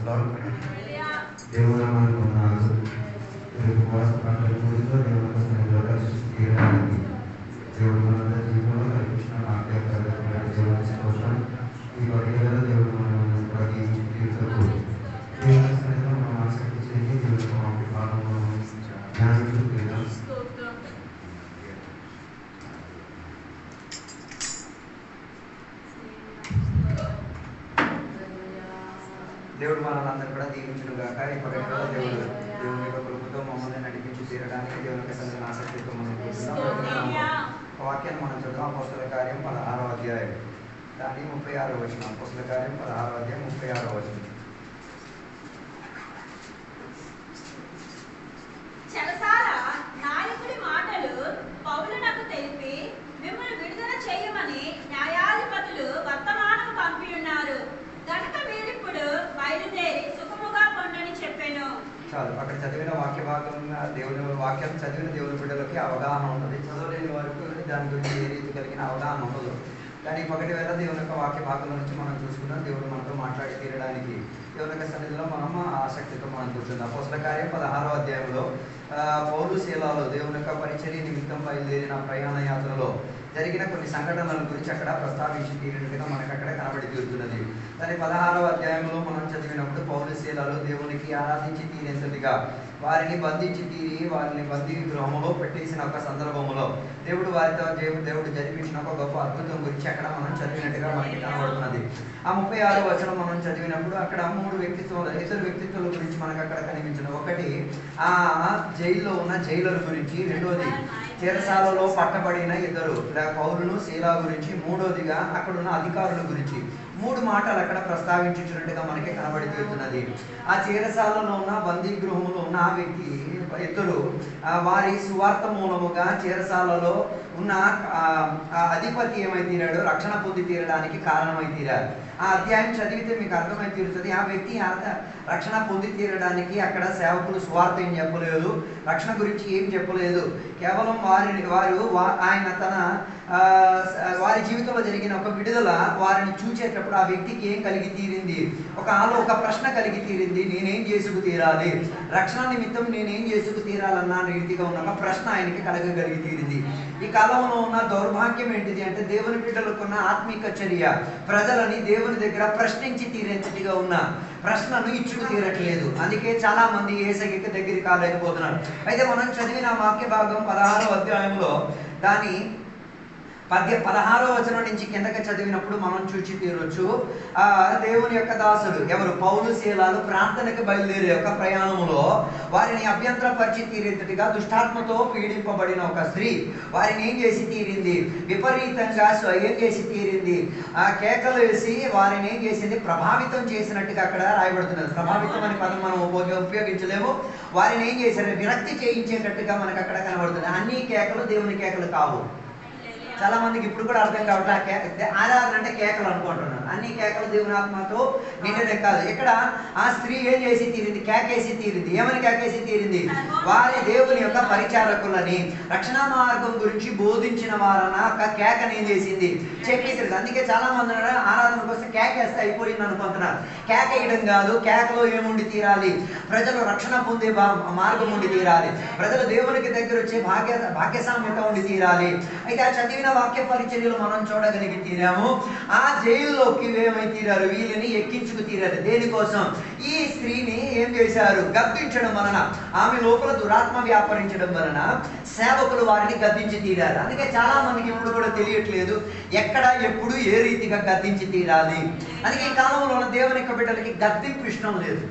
దేవుడు నామానికి వందనాలు. ఉపవాస ప్రార్థన గుడిలో దేవుని సన్నిధిలో కలిసి తీరడానికి దేవుడు మనందరి జీవితంలో కల్పించిన దేవుని స్తోత్రం. ఈ వర్గంలో దేవుడు మనం కూడా తీర్చకు దేవుని సన్నిధిలో మనం ఆసక్తి చేసి దేవుని మాకు పాలన జ్ఞానం తీరాం. దేవుడు మనల్ని కూడా దీవించును గాక. ఇప్పటికీ దేవుని యొక్క కృపతో మమ్మల్ని నడిపించి తీరడానికి దేవుని యొక్క సన్నిధిని ఆసక్తితో మనం కూర్చున్నాం. వాక్యాన్ని మనం చదువుదాం. అపోస్తల కార్యం 16వ అధ్యాయం దాని 36వ వచనం. అపోస్తల కార్యం 16వ అధ్యాయం 36వ వచనం. చెరసాల నాయకుడి మాటలు పౌలునకు తెలిపి మిమ్మల్ని విడుదల చేయమని న్యాయాధిపతులు వర్తమానము పంపి ఉన్నారు గనుక మీరిప్పుడు బయలుదేరి సుఖముగా పొండని చెప్పాను. చాలు. అక్కడ చదివిన వాక్య భాగంగా దేవుని వాక్యం చదివిన దేవుని బిడ్డలకి అవగాహన ఉంటుంది. చదవలేని వారికి దాని గురించి ఏ రీతి కలిగిన అవగాహన ఉండదు. కానీ పగటి వేళ దేవుని యొక్క వాక్య భాగంలో నుంచి మనం చూసుకున్నాం. దేవుడు మనతో మాట్లాడి తీరడానికి దేవుని యొక్క సన్నిధిలో మనం ఆసక్తితో మనం కూర్చున్నాం. అపోస్తల కార్యం 16వ అధ్యాయంలో పౌలు శీలాలు దేవుని యొక్క పరిచర్య నిమిత్తం బయలుదేరిన ప్రయాణ యాత్రలో జరిగిన కొన్ని సంఘటనల గురించి అక్కడ ప్రస్తావించి తీరినట్టుగా మనకు అక్కడ కనబడి తీరుతున్నది. దాని 16వ అధ్యాయంలో మనం చదివినప్పుడు పౌలు శీలాలు దేవునికి ఆరాధించి తీరేంతటిగా వారిని బంధించి తీరి వారిని బందీ గృహంలో పెట్టేసిన ఒక సందర్భంలో దేవుడు వారితో దేవుడు జరిపించిన ఒక గొప్ప అద్భుతం గురించి అక్కడ మనం చదివినట్టుగా మనకి కనబడుతున్నది. ఆ 36వ వచనం మనం చదివినప్పుడు అక్కడ 3 వ్యక్తిత్వాలు ఇతర వ్యక్తిత్వాల గురించి మనకు అక్కడ కనిపించిన ఒకటి ఆ జైల్లో ఉన్న జైలర్ గురించి, రెండోది చెరసాలలో పట్టబడిన ఇద్దరు పౌలును శీలా గురించి, మూడోదిగా అక్కడ ఉన్న అధికారుల గురించి 3 మాటలు అక్కడ ప్రస్తావించినట్టుగా మనకి కనబడి తీరుతున్నది. ఆ చెరసాలలో ఉన్న బందీ గృహంలో ఉన్న ఆ వ్యక్తి ఇద్దరు వారి సువార్త మూలముగా చెరసాలలో ఉన్న అధిపతి ఏమై తీరాడు రక్షణ పొంది తీరడానికి కారణమై తీరారు. ఆ అధ్యాయం చదివితే మీకు అర్థమై తీరుతుంది. ఆ వ్యక్తి రక్షణ పొంది తీరడానికి అక్కడ సేవకులు సువార్త ఏం చెప్పలేదు, రక్షణ గురించి ఏం చెప్పలేదు. కేవలం ఆయన తన వారి జీవితంలో జరిగిన ఒక విడుదల వారిని చూచేటప్పుడు ఆ వ్యక్తికి ఏం కలిగి తీరింది, ఒక ప్రశ్న కలిగి తీరింది. నేనేం చేసుకు తీరాలి, రక్షణ నిమిత్తం నేనేం చేసుకు తీరాలన్న రీతిగా ఉన్న ఒక ప్రశ్న ఆయనకి కలిగి తీరింది. ఈ కాలంలో ఉన్న దౌర్భాగ్యం ఏంటిది అంటే దేవుని బిడ్డలకున్న ఆత్మిక చర్య ప్రజలని దేవుని దగ్గర ప్రశ్నించి తీరేంతటిగా ఉన్న ప్రశ్నను ఇచ్చుకు తీరట్లేదు. అందుకే చాలా మంది యేసయ్యకి దగ్గర కాలేకపోతున్నారు. అయితే మనం చదివిన వాక్య భాగం 16వ అధ్యాయంలో దాని 16వ వచనం నుంచి కిందకి చదివినప్పుడు మనం చూచి తీరొచ్చు. దేవుని యొక్క దాసులు ఎవరు పౌలు శీలాలు ప్రార్థనకు బయలుదేరే ఒక ప్రయాణంలో వారిని అభ్యంతరపరిచి తీరేంతటిగా దుష్టాత్మతో పీడింపబడిన ఒక స్త్రీ వారిని ఏం చేసి తీరింది, విపరీతంగా స్వయం చేసి తీరింది. కేకలు వేసి వారిని ఏం చేసింది, ప్రభావితం చేసినట్టుగా అక్కడ రాయబడుతున్నది. ప్రభావితం అనే పదం మనం ఉపయోగించలేము. వారిని ఏం చేశారు, విరక్తి చేయించేటట్టుగా మనకు అక్కడ కనబడుతుంది. అన్ని కేకలు దేవుని కేకలు కావు. చాలా మందికి ఇప్పుడు కూడా అర్థం కావట్లే. ఆరాధన అంటే కేకలు అనుకుంటున్నారు. అన్ని కేకలు దేవుని ఆత్మతో నిండినే కాదు. ఇక్కడ ఆ స్త్రీ ఏం చేసి తీరింది, కేకేసి తీరింది. ఏమని కేకేసి తీరింది, వారి దేవుని యొక్క పరిచారకులని రక్షణ మార్గం గురించి బోధించిన వారన్న ఒక కేకని ఏం చేసింది, చెప్పి తీరింది. అందుకే చాలా మంది ఆరాధనకు వస్తే కేకేస్తే అయిపోయింది అనుకుంటున్నారు. కేక వేయడం కాదు, కేకలో ఏముండి తీరాలి, ప్రజలు రక్షణ పొందే మార్గం ఉండి తీరాలి, ప్రజలు దేవునికి దగ్గర వచ్చే భాగ్యసామ్యత ఉండి తీరాలి. అయితే ఆ చదివిన వాక్య పరిచర్యలు మనం చూడగలిగి తీరాము. ఆ జైల్లోకి ఏమై తీరారు, వీళ్ళని ఎక్కించుకు తీరారు. దేనికోసం, ఈ స్త్రీని ఏం చేశారు, గద్దించడం వలన, ఆమె లోపల దురాత్మ వ్యాపరించడం వలన సేవకులు వారిని గద్దించి తీరారు. అందుకే చాలా మందికి ఇప్పుడు కూడా తెలియట్లేదు ఎక్కడ ఎప్పుడు ఏ రీతిగా గద్దించి తీరాలి. అందుకే ఈ కాలంలో ఉన్న దేవుని యొక్క బిడ్డలకి గద్దింపు ఇష్టం లేదు.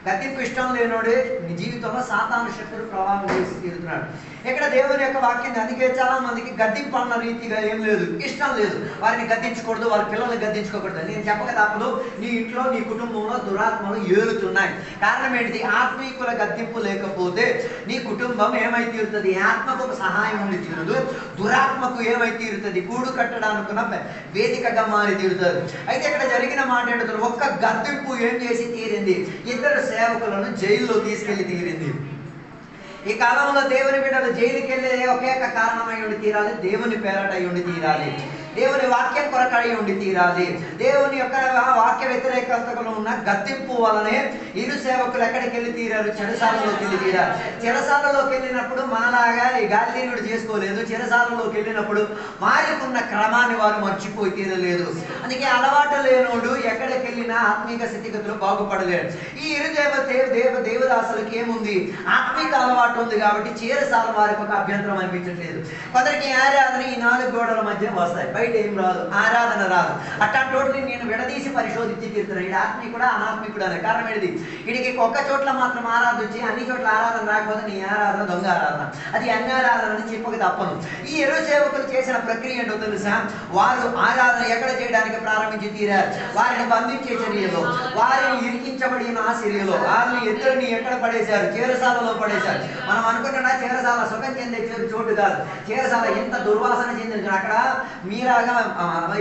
గద్దింపు ఇష్టం లేనోడే నీ జీవితంలో సాతాను శక్తులు ప్రభావం చేసి తీరుతున్నాడు. ఇక్కడ దేవుని యొక్క వాక్యం. అందుకే చాలా మందికి గద్దింపు అన్న రీతిగా ఏం లేదు, ఇష్టం లేదు. వారిని గద్దించకూడదు, వారి పిల్లల్ని గద్దించుకోకూడదు. నేను చెప్పక తప్పదు, నీ ఇంట్లో నీ కుటుంబంలో దురాత్మలు ఏలుతున్నాయి. కారణం ఏంటిది, ఆత్మీకుల గద్దింపు లేకపోతే నీ కుటుంబం ఏమై తీరుతుంది, ఆత్మకు సహాయం ఉండి తీరదు, దురాత్మకు ఏమై తీరుతుంది, కూడు కట్టడానుకున్న వేదికగా మారి తీరుతుంది. అయితే ఇక్కడ జరిగిన మాట ఏంటో, ఒక్క గద్దింపు ఏం చేసి తీరింది, ఇద్దరు సేవకులను జైల్లో తీసుకెళ్లి తీరింది. ఈ కాలంలో దేవుని బిడ్డలు జైలుకి వెళ్ళే ఒకే కారణమై ఉండి తీరాలి, దేవుని పేరట ఉండి తీరాలి. దేవుని వాక్యం కొరకై ఉండి తీరాలి. దేవుని యొక్క వాక్య వ్యతిరేకతలో ఉన్న గద్దింపు వలనే ఇరు సేవకులు ఎక్కడికి వెళ్ళి తీరారు? చెరసాలలోకి వెళ్ళి తీరారు. చెరసాలలోకి వెళ్ళినప్పుడు మనలాగా ఈ గాలినీయుడు చేసుకోలేదు. చెరసాలలోకి వెళ్ళినప్పుడు వారికున్న క్రమాన్ని వారు మర్చిపోయి తీరలేదు. అందుకే అలవాటు లేనోడు ఎక్కడికి వెళ్ళినా ఆత్మీక స్థితిగతులు బాగుపడలేడు. ఈ ఇరు దేవదాసులకి ఏముంది? ఆత్మీక అలవాటు ఉంది కాబట్టి చెరసాల వారికి ఒక అభ్యంతరం అనిపించట్లేదు. కొందరికి ఆరాధన ఈ 4 గోడల మధ్య వస్తాయి, బయట ఏం రాదు, ఆరాధన రాదు. అట్లాంటి వాటిని నేను విడదీసి పరిశోధించి తీరుతున్నాను. ఇది ఆత్మీకుడా అనాత్మీకుడా అనే కారణం ఏంటిది? వీడికి ఒక్క చోట్ల మాత్రం ఆరాధన వచ్చి అన్ని చోట్ల ఆరాధన రాకపోతే నీ ఆరాధన దొంగ ఆరాధన, అది అన్ని ఆరాధన అని చెప్పక తప్పను. ఈ ఇరు సేవకులు చేసిన ప్రక్రియ ఏంటో తెలుసా? వారు ఆరాధన ఎక్కడ చేయడానికి ప్రారంభించి తీరారు? వారిని బంధించే చర్యలో, వారిని ఇరికించబడిన ఆ చర్యలో, వారిని ఇద్దరిని ఎక్కడ పడేశారు? చెరసాలలో పడేశారు. మనం అనుకుంటున్నా చెరసాల సుఖం చెందే చోటు కాదు. చెరసాల ఎంత దుర్వాసన చెందింది. అక్కడ మీరాగా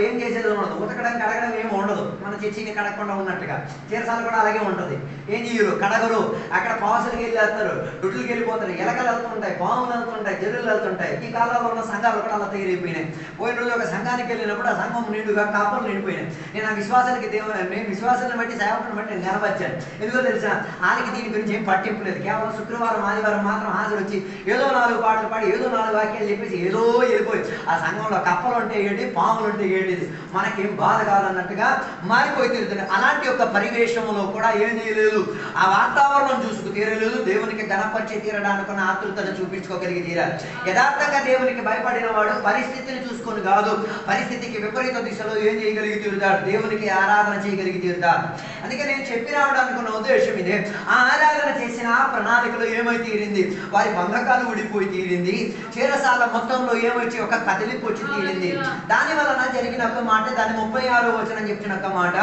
ఏం చేసేది ఉండదు, ఉతకడం కడగడం ఏమి ఉండదు. మన చర్చిని కడగకుండా ఉన్నట్టుగా చెరసాల కూడా అలాగే ఉంటుంది. ఏం చేయరు? కడగరు. అక్కడ పాసులకి వెళ్ళి వెళ్తారు, డుట్లకి వెళ్ళిపోతారు, ఎలకలు వెళ్తుంటాయి, పాములు వెళ్తుంటాయి, జల్లులు వెళ్తుంటాయి. ఈ కాలంలో ఉన్న సంఘాలు కూడా అలా తయారైపోయినాయి. పోయిన రోజు ఒక సంఘానికి వెళ్ళినప్పుడు ఆ సంఘం నిండుగా కాపులు నిండిపోయినాయి. నేను ఆ విశ్వాసానికి నేను విశ్వాసాన్ని బట్టి సేవకుని బట్టి నేను నిలబచ్చాను. ఎందుకో తెలుసా? వాళ్ళకి దీని గురించి ఏం పట్టింపు లేదు. కేవలం శుక్రవారం ఆదివారం మాత్రం హాజరు వచ్చి ఏదో 4 పాటలు పాడి ఏదో 4 వాక్యాలు చెప్పేసి ఏదో వెళ్ళిపోయి ఆ సంఘంలో కప్పలు ఉంటే ఏంటి, పాములు ఉంటే ఏంటిది, మనకేం బాధ కాదన్నట్టుగా మారిపోయి తీరుతుంది. అలాంటి ఒక పరివేశంలో కూడా ఏం చేయలేదు, ఆ వాతావరణం చూసుకు తీరలేదు. దేవునికి గణపరిచి తీరడానికి ఆతృతను చూపించుకోగలిగి తీరారు. యథార్థంగా దేవునికి భయపడిన వాడు పరిస్థితిని చూసుకొని కాదు, పరిస్థితికి విపరీత దిశలో ఏం చేయగలిగి తీరుతాడు? దేవునికి ఆరాధన చేయగలిగి తీరుతాడు. అందుకే నేను చెప్పి రావడానికి ఉద్దేశం ఇదే. ఆ ఆరాధన చేసిన ఆ ప్రణాళికలో ఏమై తీరింది? వారి బంధకాలు ఊడిపోయి తీరింది. చెరసాల మొత్తంలో ఏమొచ్చి ఒక కదిలింపు వచ్చి తీరింది. దాని వలన జరిగిన ఒక మాట, దాని 36వ వచనం చెప్పిన ఒక మాట,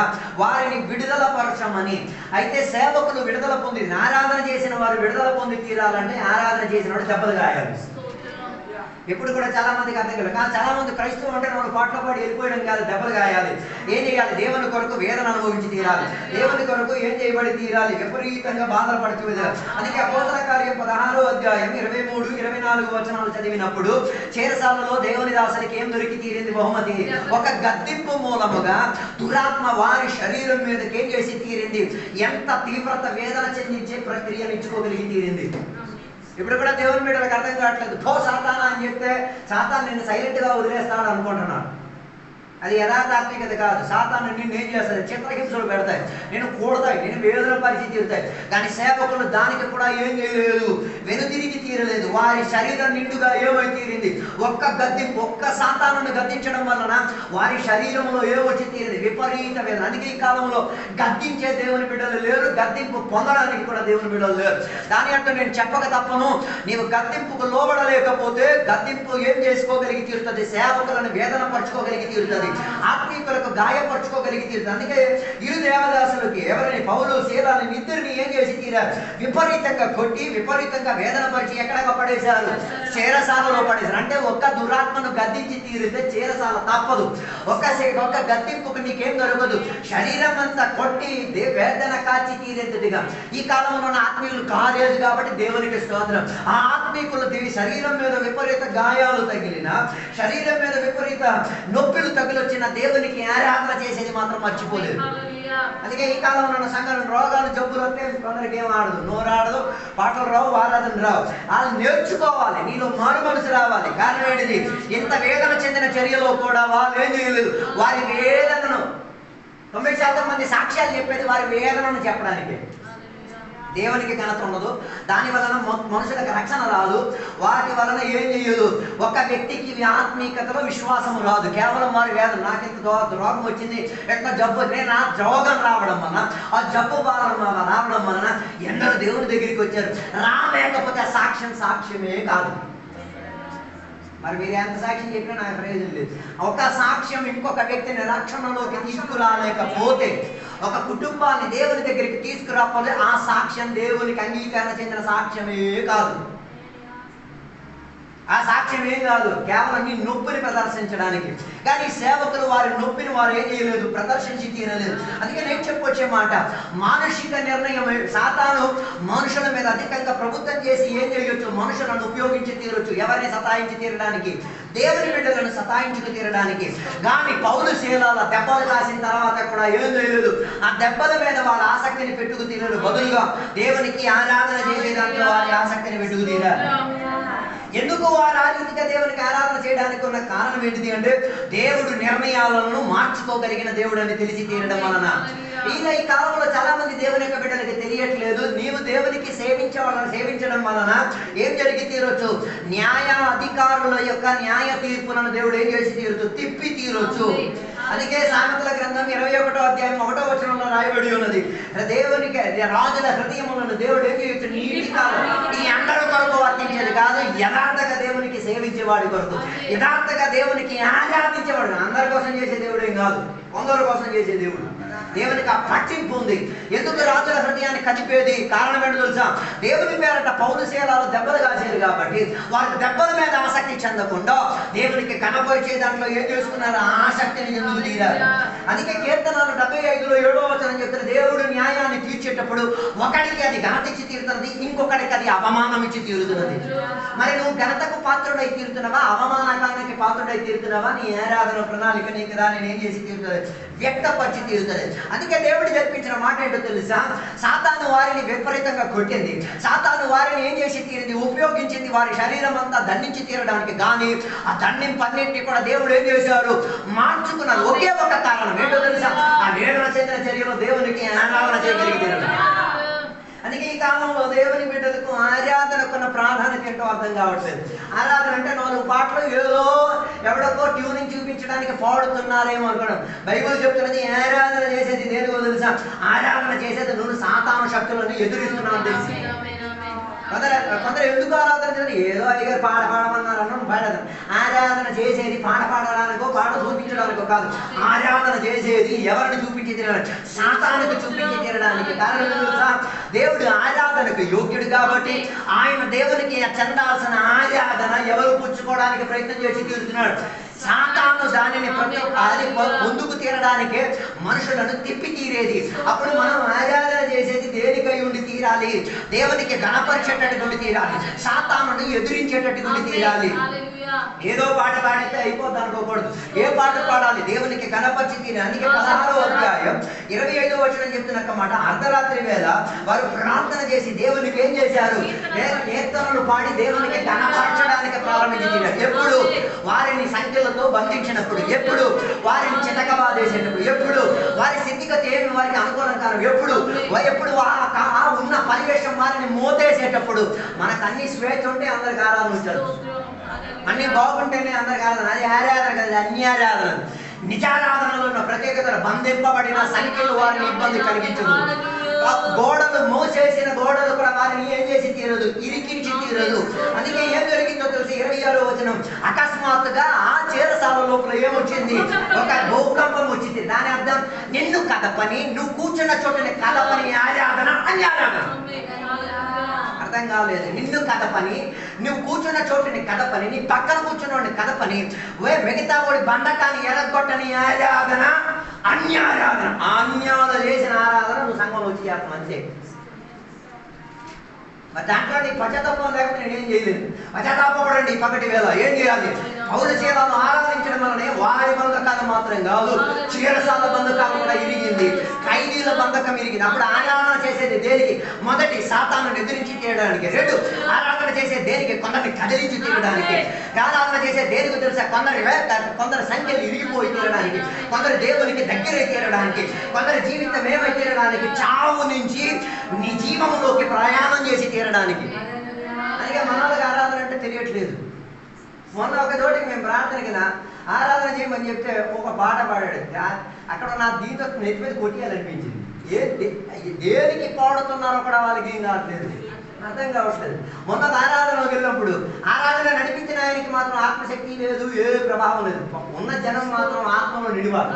వారిని విడుదల పరచమని. అయితే సేవకులు విడుదల పొంది, ఆరాధన చేసిన వారు విడుదల పొంది తీరాలంటే ఆరాధన చేసిన వాడు దెబ్బలు గాయాలి. ఎప్పుడు కూడా చాలా మందికి అర్థం కాదు. కానీ చాలా మంది క్రైస్తవులు అంటే వాళ్ళు పాటలు పాడి వెళ్ళిపోయడం కాదు, దెబ్బలు గాయాలి. ఏం చేయాలి? దేవుని కొరకు వేదన అనుభవించి తీరాలి. దేవుని కొరకు ఏం చేయబడి తీరాలి? విపరీతంగా బాధలు పడుతూ తీరాలి. అందుకే అపోస్తల కార్యం 16వ అధ్యాయం 23, 24 వచనాలు చదివినప్పుడు చెరసాలలో దేవుని దాసునికి ఏం దొరికి తీరింది? బహుమతి. ఒక గద్దింపు మూలముగా దురాత్మ వారి శరీరం మీదకి ఏం చేసి తీరింది? ఎంత తీవ్రత వేదన చెందించే ప్రక్రియను ఇచ్చుకోగలిగి తీరింది. ఇప్పుడు కూడా దేవుని బిడ్డలకు అర్థం కావట్లేదు. తో సాతానా అని చెప్తే సాతాను నిన్ను సైలెంట్గా వదిలేస్తాడు అనుకుంటున్నాడు. అది యథార్థాత్మికత కాదు. సాతాను నిన్ను ఏం చేస్తుంది? చిత్రహింసలు పెడతాయి, నేను కూడతాయి, నేను వేదన పరిస్థితి తీరుతాయి. కానీ సేవకులు దానికి కూడా ఏం చేయలేదు, వెనుతిరిగి తీరలేదు. వారి శరీరం నిండుగా ఏమై తీరింది? ఒక్క గద్దింపు, ఒక్క సాతానుని గద్దించడం వలన వారి శరీరంలో ఏమొచ్చి తీరింది? విపరీత వేదన. అందుకే ఈ కాలంలో గద్దించే దేవుని బిడ్డలు లేరు, గద్దింపు పొందడానికి కూడా దేవుని బిడ్డలు లేరు. దాని అంటే నేను చెప్పక తప్పను, నీవు గద్దింపుకు లోబడలేకపోతే గద్దింపు ఏం చేసుకోగలిగి తీరుతుంది? సేవకులను వేదన పరచుకోగలిగి తీరుతుంది, ఆత్మీయులకు గాయపరచుకోగలిగి తీరుతుంది. అందుకే ఇరు దేవదాసులకి ఎవరిని, పౌలు శీలాని ఇద్దరిని ఏం చేసి తీరారు? విపరీతంగా కొట్టి విపరీతంగా వేదన పరిచి ఎక్కడగా పడేశారు? చెరసాలలో పడేశారు. అంటే ఒక్క దురాత్మను గద్దించి తీరితే చెరసాల తప్పదు. ఒక్క గద్దింపుకు నీకేం దొరకదు, శరీరం అంతా కొట్టి వేదన కాచి తీరేంతటిగా. ఈ కాలంలో ఉన్న ఆత్మీయులు కాలేదు కాబట్టి దేవునికి స్తోత్రం. ఆ ఆత్మీయులు శరీరం మీద విపరీత గాయాలు తగిలిన, శరీరం మీద విపరీత నొప్పులు తగిలొచ్చిన దేవునికి ఆరాధన చేసేది మాత్రం మర్చిపోలేదు. అందుకే ఈ కాలంలో ఉన్న సంఘాలు రోగాలు జబ్బులు వస్తే కొందరికి ఏం ఆడదు, నోరాడదు, పాటలు రావు, ఆరాధన రావు. వాళ్ళు నేర్చుకోవాలి, నీలో మారు మనసు రావాలి. కారణం ఏంటిది? ఇంత వేదన చెందిన చర్యలో కూడా వాళ్ళు ఏం చేయలేదు. వారి వేదనను 90% మంది సాక్ష్యాలు చెప్పేది వారి వేదనను చెప్పడానికి. దేవునికి ఘనత ఉండదు, దాని వలన మనుషులకు రక్షణ రాదు, వాటి వలన ఏం చేయదు. ఒక వ్యక్తికి ఆత్మీయతలో విశ్వాసం రాదు. కేవలం వారి వేదన, నాకు ఇంత రోగం వచ్చింది, ఎట్లా జబ్బు, నేను ఆ రోగం రావడం వలన, ఆ జబ్బు రావడం వలన ఎందరో దేవుని దగ్గరికి వచ్చారు. రాలేకపోతే సాక్ష్యమే కాదు. మరి మీరు ఎంత సాక్ష్యం చెప్పినా నాకు ప్రయోజనం లేదు. ఒక సాక్ష్యం ఇంకొక వ్యక్తిని రక్షణలోకి తీసుకురాలేకపోతే, ఒక కుటుంబాన్ని దేవుని దగ్గరికి తీసుకురాకపోతే ఆ సాక్ష్యం దేవునికి అంగీకరణ చెందిన సాక్ష్యమే కాదు. ఆ సాక్ష్యం ఏం కాదు, కేవలం నీ నొప్పిని ప్రదర్శించడానికి. కానీ సేవకులు వారి నొప్పిని వారు ఏం చేయలేదు, ప్రదర్శించి తీరలేదు. అందుకే నేను చెప్పొచ్చే మాట, మానసిక నిర్ణయం. సాతాను మనుషుల మీద అధికంగా ప్రభుత్వం చేసి ఏం చేయొచ్చు? మనుషులను ఉపయోగించి తీరొచ్చు. ఎవరిని సతాయించి తీరడానికి? దేవుని బిడ్డలను సతాయించుకు తీరడానికి. కానీ పౌలు శీలాల దెబ్బలు కాసిన తర్వాత కూడా ఏం చేయలేదు. ఆ దెబ్బల మీద వాళ్ళ ఆసక్తిని పెట్టుకు తీరరు. బదులుగా దేవునికి ఆరాధన చేసే దాంట్లో వారి ఆసక్తిని పెట్టుకు తీరారు. ఎందుకు వారు ఆ రీతిగా దేవునికి ఆరాధన చేయడానికి ఉన్న కారణం ఏంటిది అంటే దేవుడు నిర్ణయాలను మార్చుకోగలిగిన దేవుడు అని తెలిసి తీరడం వలన. ఈ కాలంలో చాలా మంది దేవుని యొక్క బిడ్డలకి తెలియట్లేదు. నీవు దేవునికి సేవించడం వలన ఏం జరిగి తీరొచ్చు, న్యాయ అధికారుల యొక్క న్యాయ తీర్పులను దేవుడు ఏం చేసి తీరొచ్చు, తిప్పి తీరొచ్చు. అందుకే సామెతల గ్రంథం 21వ అధ్యాయం 1వ వచనంలో రాయబడి ఉన్నది, దేవునికి రాజుల హృదయములను దేవుడు ఏం చేయొచ్చు, నీటి కాలం. ఈ అందరి కొరకు వర్తించేది కాదు, యథార్థంగా దేవునికి సేవించేవాడి కొరకు, యథార్థంగా దేవునికి ఆరాధించేవాడు. అందరి కోసం చేసే దేవుడేం కాదు, కొందరి కోసం చేసే దేవుడు. దేవునికి ఆ పట్టింపు ఉంది. ఎందుకు రాజుల హృదయాన్ని కదిపేది కారణం ఏంటో తెలుసా, దేవుని పేరట పౌలు శీలాలు దెబ్బలు కాసేది కాబట్టి వారి దెబ్బల మీద ఆసక్తి చెందకుండా దేవునికి కనపరిచే దాంట్లో ఏం చేసుకున్నారు, ఆసక్తిని ఎందుకు తీరారు. అందుకే కీర్తనలు 75లో 7వ వచనం చెప్తారు, దేవుడు న్యాయాన్ని తీర్చేటప్పుడు ఒకడికి అది ఘనత ఇచ్చి తీరుతున్నది, ఇంకొకడికి అది అవమానం ఇచ్చి తీరుతున్నది. మరి నువ్వు ఘనతకు పాత్రుడై తీరుతున్నావా, అవమానానికి పాత్రుడై తీరుతున్నావా, నీ ఆరాధన ప్రణాళిక నీకు దాన్ని ఏం చేసి తీరుతుంది, వ్యక్తపరిచి తీరుతుంది. అందుకే దేవుడు జరిపించిన మాట ఏంటో తెలుసా, సాతాను వారిని విపరీతంగా కొట్టింది, సాతాను వారిని ఏం చేసి తీరింది, ఉపయోగించింది వారి శరీరం అంతా దండించి తీరడానికి. కానీ ఆ దండింపన్నింటినీ కూడా దేవుడు ఏం చేశారు, మార్చుకున్నారు. ఒకే ఒక కారణం ఏంటో తెలుసా, ఆ నేడున చెందిన చర్యలో దేవునికి ఆరాధన చేయగలిగి. అందుకే ఈ కాలంలో దేవుని బిడ్డలకు ఆరాధనకున్న ప్రాధాన్యత ఏంటో అర్థం కావట్లేదు. ఆరాధన అంటే 4 పాటలు ఏదో ఎవడకో ట్యూనింగ్ చూపించడానికి పాడుతున్నారేమో అనుకోవడం. బైబిల్ చెప్తున్నది ఆరాధన చేసేది దేనికో తెలుసా, ఆరాధన చేసేది నువ్వు సాతాను శక్తులను ఎదురిస్తున్నావు తెలిసి. కొందరు ఎందుకు ఆరాధన చేయాలి, ఏదో అయ్యగారు పాడమన్నారు అన్న పాడదు. ఆరాధన చేసేది పాడడానికో పాట చూపించడానికో కాదు, ఆరాధన చేసేది ఎవరిని చూపించి తీరడానికి, సాతానికి చూపించి తీరడానికి. కారణం తెలుసా, దేవుడు ఆరాధనకు యోగ్యుడు కాబట్టి ఆయన దేవునికి చెందాల్సిన ఆరాధన ఎవరు పుచ్చుకోవడానికి ప్రయత్నం చేసి తీరుతున్నాడు. సాతాను దానిని ముందుకు తీరడానికి మనుషులను తిప్పి తీరేది. అప్పుడు మనం ఆరాధన చేసేది దేనికై ఉండి తీరాలి, దేవునికి ఘనపరిచేటట్టు ఉండి తీరాలి, సాతానుని ఎదిరించేటట్టు ఉండి తీరాలి. ఏదో పాట పాడితే అయిపోద్ది అనుకోకూడదు. ఏ పాట పాడాలి, దేవునికి ఘనపరిచి తీరాలి. అందుకే 16వ అధ్యాయం 25వ వచనం చెప్తున్న మాట, అర్ధరాత్రి వేళ వారు ప్రార్థన చేసి దేవునికి ఏం చేశారు, కీర్తనలు పాడి దేవునికి ఘనపరచడానికి ప్రారంభించి తీరారు. ఎప్పుడు వారిని సంఖ్యలతో బంధించినప్పుడు, ఎప్పుడు వారిని చితకబాదేసేటప్పుడు, ఎప్పుడు వారి స్థితిగత ఏమి వారికి అనుకూలం కాదు, ఎప్పుడు ఉన్న పరివేశం వారిని మోతేసేటప్పుడు. మనకు అన్ని స్వేచ్ఛ ఉంటే అందరికి ఆరాధన ఉంటారు, అన్ని బాగుంటేనే అందరికి ఆరాధన. అది ఆరాధన కదా, అన్ని ఆరాధన. నిజారాధనలో ఉన్న ప్రత్యేకతలు బంధింపబడిన సంఖ్యలు వారిని ఇబ్బంది కలిగించదు. గోడలు మోసేసిన గోడలు కూడా వారిని ఏం చేసి తీరదు, ఇరికించి తీరదు. అందుకే ఏం జరిగిందో తెలిసి 26వ వచనం, అకస్మాత్తుగా ఆ చేరసాల లోపల ఏమొచ్చింది, ఒక భూకంపం వచ్చింది. దాని అర్థం నిన్ను కదపని, నువ్వు కూర్చున్న చోటని కదపని ఆరాధన అన్యారాధన. అర్థం కాలేదు, నిన్ను కదపని, నువ్వు కూర్చున్న చోటుని కదపని, నీ పక్కన కూర్చున్నోడిని కదపని, మిగతా వాడి బంధకాన్ని ఎరగొట్టని ఆరాధన అన్యారాధన. అన్యాద చేసిన ఆరాధన నువ్వు సంఘంలో వచ్చి చేస్తాం అంతే. మరి దాంట్లో నీ పశ్చాత్తాపం లేకపోతే నేనేం చేయలేదు. పశ్చాత్తాపడండి పగటి వేళ. ఏం చేయాలి, పౌలు శీలాలను ఆరాధించడం వల్లనే వారి బంధకాలు మాత్రం కాదు, చీరసాల బంధకాలు కూడా ఇరిగింది, ఖైదీల బంధకం ఇరిగింది. అప్పుడు ఆరాధన చేసేది దేనికి, మొదటి సాతాను ఎదిరించి తీయడానికి, 2 ఆరాధన చేసే దేనికి, కొందరిని కదిలించి తీయడానికి. ఆరాధన చేసే దేనికి తెలుసా, కొందరు సంఖ్యలు ఇరిగిపోయి తీరడానికి, కొందరు దేవునికి దగ్గరై తీరడానికి, కొందరు జీవితం ఏమై తీరడానికి, చావు నుంచి నీ జీవంలోకి ప్రయాణం చేసి తీరడానికి. అందుకే మనోళ్ళకి ఆరాధన అంటే తెలియట్లేదు. మొన్న ఒక చోటికి మేము ప్రార్థనకి ఆరాధన చేయమని చెప్తే ఒక పాట పాడాడు. అక్కడ నా దీంతో నెత్తి మీద కొట్టియాలనిపించింది. దేనికి పాడుతున్నారో కూడా వాళ్ళకి ఏం కావట్లేదు, అర్థం కావట్లేదు. మొన్న ఆరాధనలోకి వెళ్ళినప్పుడు ఆరాధన నడిపించిన ఆయనకి మాత్రం ఆత్మశక్తి లేదు, ఏ ప్రభావం లేదు. ఉన్న జనం మాత్రం ఆత్మలో నిడివాలి.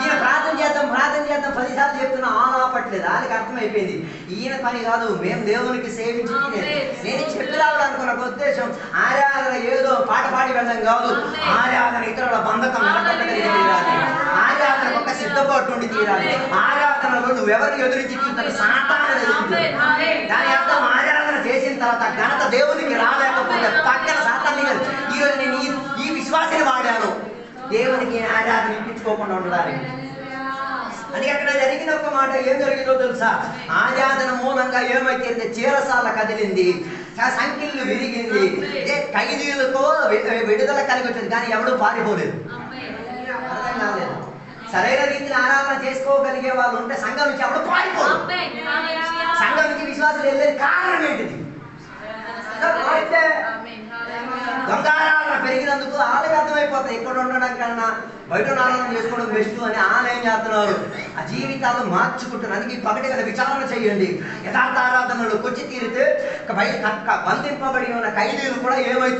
ఈయన ప్రార్థన చేద్దాం 10 సార్లు చెప్తున్నా ఆపట్లేదు. ఆయనకి అర్థమైపోయింది ఈయన పని కాదు, మేము దేవునికి సేవించి. నేను చెప్పి రావడానికి ఒక ఉద్దేశం, ఆరాధన ఏదో పాట పాడి వెళ్ళడం కాదు, ఆరాధన ఇతరుల బంధకం తీరాలి, ఆరాధన ఒక సిద్ధపాటు నుండి తీరాలి. ఆరాధనలో నువ్వెవరిని ఎదురించి తీరుతారు, సాతాను ఎదురించి. దాని అర్థం ఆరాధన చేసిన తర్వాత ఘనత దేవునికి రాలేకపోతే పక్కన సాతాన్ని ఈరోజు నేను ఈ విశ్వాసాన్ని వాడాను దేవునికి ఆరాధన ఇప్పించుకోకుండా ఉండడానికి. అని అక్కడ జరిగిన ఒక మాట ఏం జరిగిందో తెలుసా? ఆరాధన మూలంగా ఏమైతే చీరసాల కదిలింది, సంఖ్యలు విరిగింది, ఖైదీలతో విడుదల కలిగి వచ్చింది, కానీ ఎవడు పారిపోలేదు. అర్థం కాలేదు. సరైన రీతిని ఆరాధన చేసుకోగలిగే వాళ్ళు ఉంటే సంఘం నుంచి ఎవడు పారిపోదు. సంఘం నుంచి విశ్వాసం వెళ్ళేది కారణం ఏంటిది? దొంగారాధన పెరిగినందుకు వాళ్ళకి అర్థమైపోతాయి ఇక్కడ ఉండడం కన్నా బయట ఆరాధన చేసుకోవడం బెస్ట్ అని వాళ్ళు ఏం చేస్తున్నారు, ఆ జీవితాలు మార్చుకుంటున్నారు. అందుకే పగటి గల విచారణ చేయండి. యథార్థ ఆరాధనలు కొచ్చి తీరితే బంధింపబడి ఉన్న ఖైదీలు కూడా ఏమై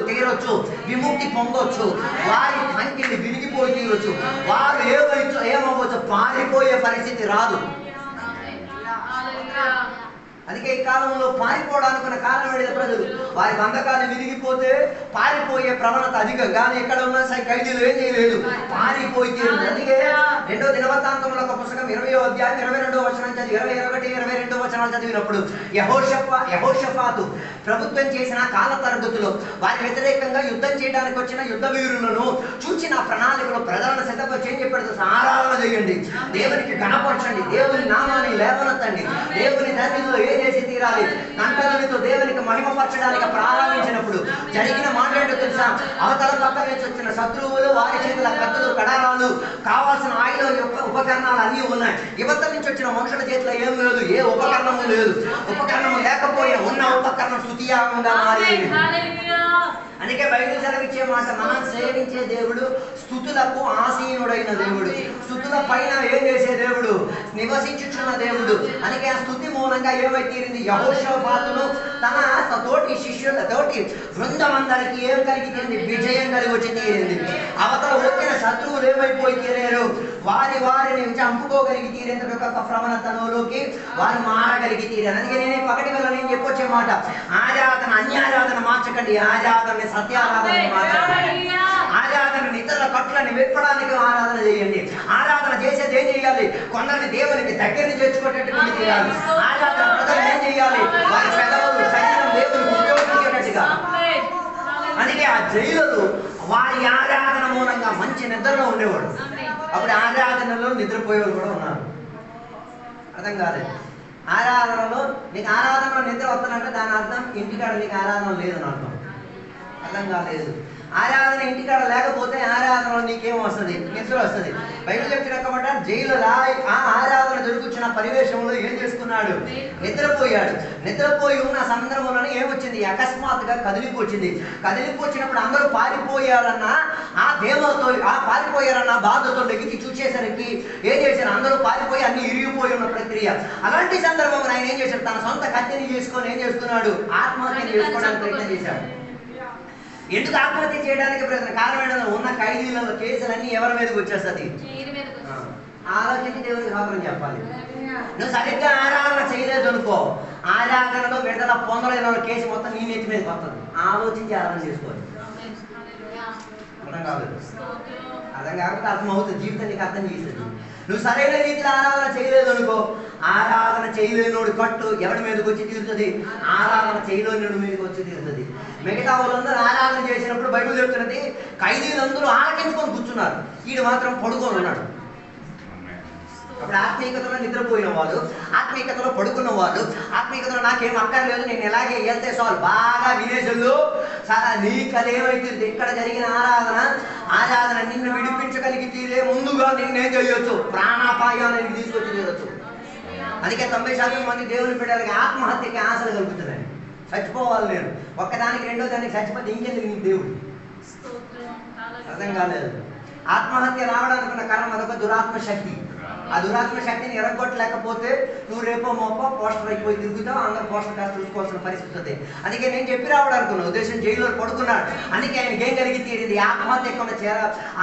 తీరొచ్చు, విముక్తి పొందొచ్చు, వారి సంఖ్యని విరిగిపోయి తీరొచ్చు, వారు ఏమవ్వచ్చు, పారిపోయే పరిస్థితి రాదు. అందుకే ఈ కాలంలో పారిపోవడానికి ఉన్న కారణం ఏంటి? ప్రజలు వారి బంధకాలు విరిగిపోతే పారిపోయే ప్రవణత అధికం, కానీ ఎక్కడ ఉన్న ఖైదీలు ఏం చేయలేదు, పారిపోయి తీరుంది. అందుకే 2వ దినవృత్తాంతంలో ఒక పుస్తకం 20వ అధ్యాయం 22వ వచనం చదివి 21, 22 వచనాలు చదివినప్పుడు యెహోషాపాతు ప్రభుత్వం చేసిన కాల తరగతులు వారి వ్యతిరేకంగా యుద్ధం చేయడానికి వచ్చిన యుద్ధ వీరులను చూచిన ప్రణాళికలో ప్రజలను సిద్ధపరిచి ఏం చెప్పాడు? ఆరాధన చేయండి, దేవునికి గణపరచండి, దేవుని నామాన్ని లేవనెత్తండి, దేవుని సన్నిధిలో ఏం చేసి తీరాలి, కంటలతో దేవునికి మహిమపరచడానికి ప్రారంభించినప్పుడు జరిగిన మాట ఏంటో తెలుసా? అవతల పక్క నుంచి వచ్చిన శత్రువులు వారి చేతుల కత్తులు, కడారాలు, కావాల్సిన ఆయుధ ఉపకరణాలు అన్నీ ఉన్నాయి. యువత నుంచి వచ్చిన మనుషుల చేతిలో ఏం లేదు, ఏ ఉపకరణము లేదు. ఉపకరణము లేకపోయినా ఉన్న ఉపకరణం స్తుతియాగంగా మారేది. అందుకే బైబిల్ సెలవిచ్చే మాట, మనం సేవించే దేవుడు స్తుతులకు ఆసీనుడైన దేవుడు, స్తుతుల పైన ఏం చేసే దేవుడు, నివసించుచున్న దేవుడు. అందుకే ఆ స్తుతి మూలంగా ఏమై తీరింది? యెహోషాపాతును తన తోటి శిష్యులతోటి బృందం అందరికి ఏం కలిగి తీరింది? విజయం కలిగి వచ్చి తీరింది. అవతల వచ్చిన శత్రువులు ఏమైపోయి తీరారు? వారిని చంపుకోగలిగి తీరేందుకు ఒక ప్రవణతలోకి వారు మారగలిగి తీరారు. అందుకే నేను పగటి వల్ల నేను చెప్పొచ్చే మాట, ఆరాధన అన్యారాధన మార్చకండి, ఆరాధన సత్యారాధన మార్చకండి. ఆరాధన ఇతరుల పట్లని వెప్పడానికి ఆరాధన చేయండి. ఆరాధన చేసేది ఏం చేయాలి? కొందరిని దేవునికి దగ్గరని చేర్చుకునేట్టుగా చేయాలి. ఆరాధన ప్రజలు ఏం చేయాలి? వారి పెదవులు సైన్యం దేవునికి ఉపయోగించేటట్టుగా. అందుకే ఆ జైలులు వారి ఆరాధన మూలంగా మంచి నిద్రలో ఉండేవాడు. అప్పుడు ఆరాధనలో నిద్రపోయేవారు కూడా ఉన్నారు. అర్థం కాలేదు. ఆరాధనలో నీకు ఆరాధనలో నిద్ర వస్తానంటే దాని అర్థం ఇంటికాడ నీకు ఆరాధన లేదని అర్థం. అర్థం కాలేదు. ఆరాధన ఇంటికాడ లేకపోతే ఆరాధనలో నీకేం వస్తుంది? నిద్ర వస్తుంది. బైబిల్ చెప్తున్న కాబట్టి జైలు ఆ ఆరాధన జరుగుతున్న పరివేశంలో ఏం చేసుకున్నాడు? నిద్రపోయాడు. నిద్రపోయి ఉన్న సందర్భంలోనే ఏమొచ్చింది? అకస్మాత్తుగా కదిలిపోచింది. కదిలిపోచ్చినప్పుడు అందరూ పారిపోయారన్న ఆ దేవతో పారిపోయారన్న బాధతో లెగికి చూసేసరికి ఏం చేశారు? అందరూ పారిపోయి అన్ని ఇరిగిపోయి ఉన్న ప్రక్రియ. అలాంటి సందర్భంలో ఆయన ఏం చేశాడు? తన సొంత కత్తిని చేసుకొని ఏం చేస్తున్నాడు? ఆత్మహత్య చేసుకోవడానికి ప్రయత్నం చేశాడు. ఎందుకు ఆత్మహత్య చేయడానికి ప్రయత్నం? కారణం ఏంటో ఉన్న ఖైదీలలో కేసులన్నీ ఎవరి మీదకి వచ్చేస్తుంది? ఆలోచించి దేవునికి స్తోత్రం చెప్పాలి. నువ్వు సరిగ్గా ఆరాధన చేయలేదు అనుకో, ఆరాధనలో విడుదల పొందలేని కేసు మొత్తం నీ నెత్తి మీదకి వస్తుంది. ఆలోచించి ఆరాధన చేసుకోవాలి. అర్థం కాలేదు. అర్థం కాకపోతే అర్థం అవుతుంది, జీవితం నీకు అర్థం చేస్తుంది. నువ్వు సరైన రీతిలో ఆరాధన చేయలేదు అనుకో, ఆరాధన చేయలేనోడు కట్టు ఎవరి మీదకి వచ్చి తీరుతుంది? ఆరాధన చేయలేనోడి మీదకి వచ్చి తీరుతుంది. మిగతా వాళ్ళందరూ ఆరాధన చేసినప్పుడు బైబిల్ చెప్తున్నది, ఖైదీలందరూ ఆలకించుకొని కూర్చున్నారు, వీడు మాత్రం పడుకొని ఉన్నాడు. అప్పుడు ఆత్మీయతలో నిద్రపోయిన వాళ్ళు, ఆత్మీయతలో పడుకున్న వాళ్ళు, ఆత్మీయతలో నాకేం అక్కర్లేదు, నేను ఎలాగే వెళ్తే చాలు బాగా వినేసులు నీకు అదేమైతే ఇక్కడ జరిగిన ఆరాధన నిన్ను విడిపించగలిగితే ముందుగా నిన్నేం చేయొచ్చు? ప్రాణాపాయానికి తీసుకొచ్చి తీరొచ్చు. అందుకే 90% మంది దేవుని బిడ్డలకి ఆత్మహత్యకి ఆశలు కలుగుతున్నాయి. చచ్చిపోవాలి నేను, ఒక్కదానికి రెండో దానికి చచ్చిపోతే ఇంకెందుకు నీకు దేవుడు? అర్థం కాలేదు. ఆత్మహత్య రావడానికి ఉన్న కారణం అదొక దురాత్మ శక్తి. ఆ దురాత్మ శక్తిని ఎరగొట్టలేకపోతే నువ్వు రేపో మోపో పోస్టర్ అయిపోయి తిరుగుతావు, అందరూ పోస్టర్ కాస్త చూసుకోవాల్సిన పరిస్థితి ఉంది. అందుకే నేను చెప్పి రావడానుకున్నా ఉద్దేశం, జైల్లో పడుకున్నాడు. అందుకే ఆయనకి ఏం కలిగి తీరింది? ఆత్మహత్య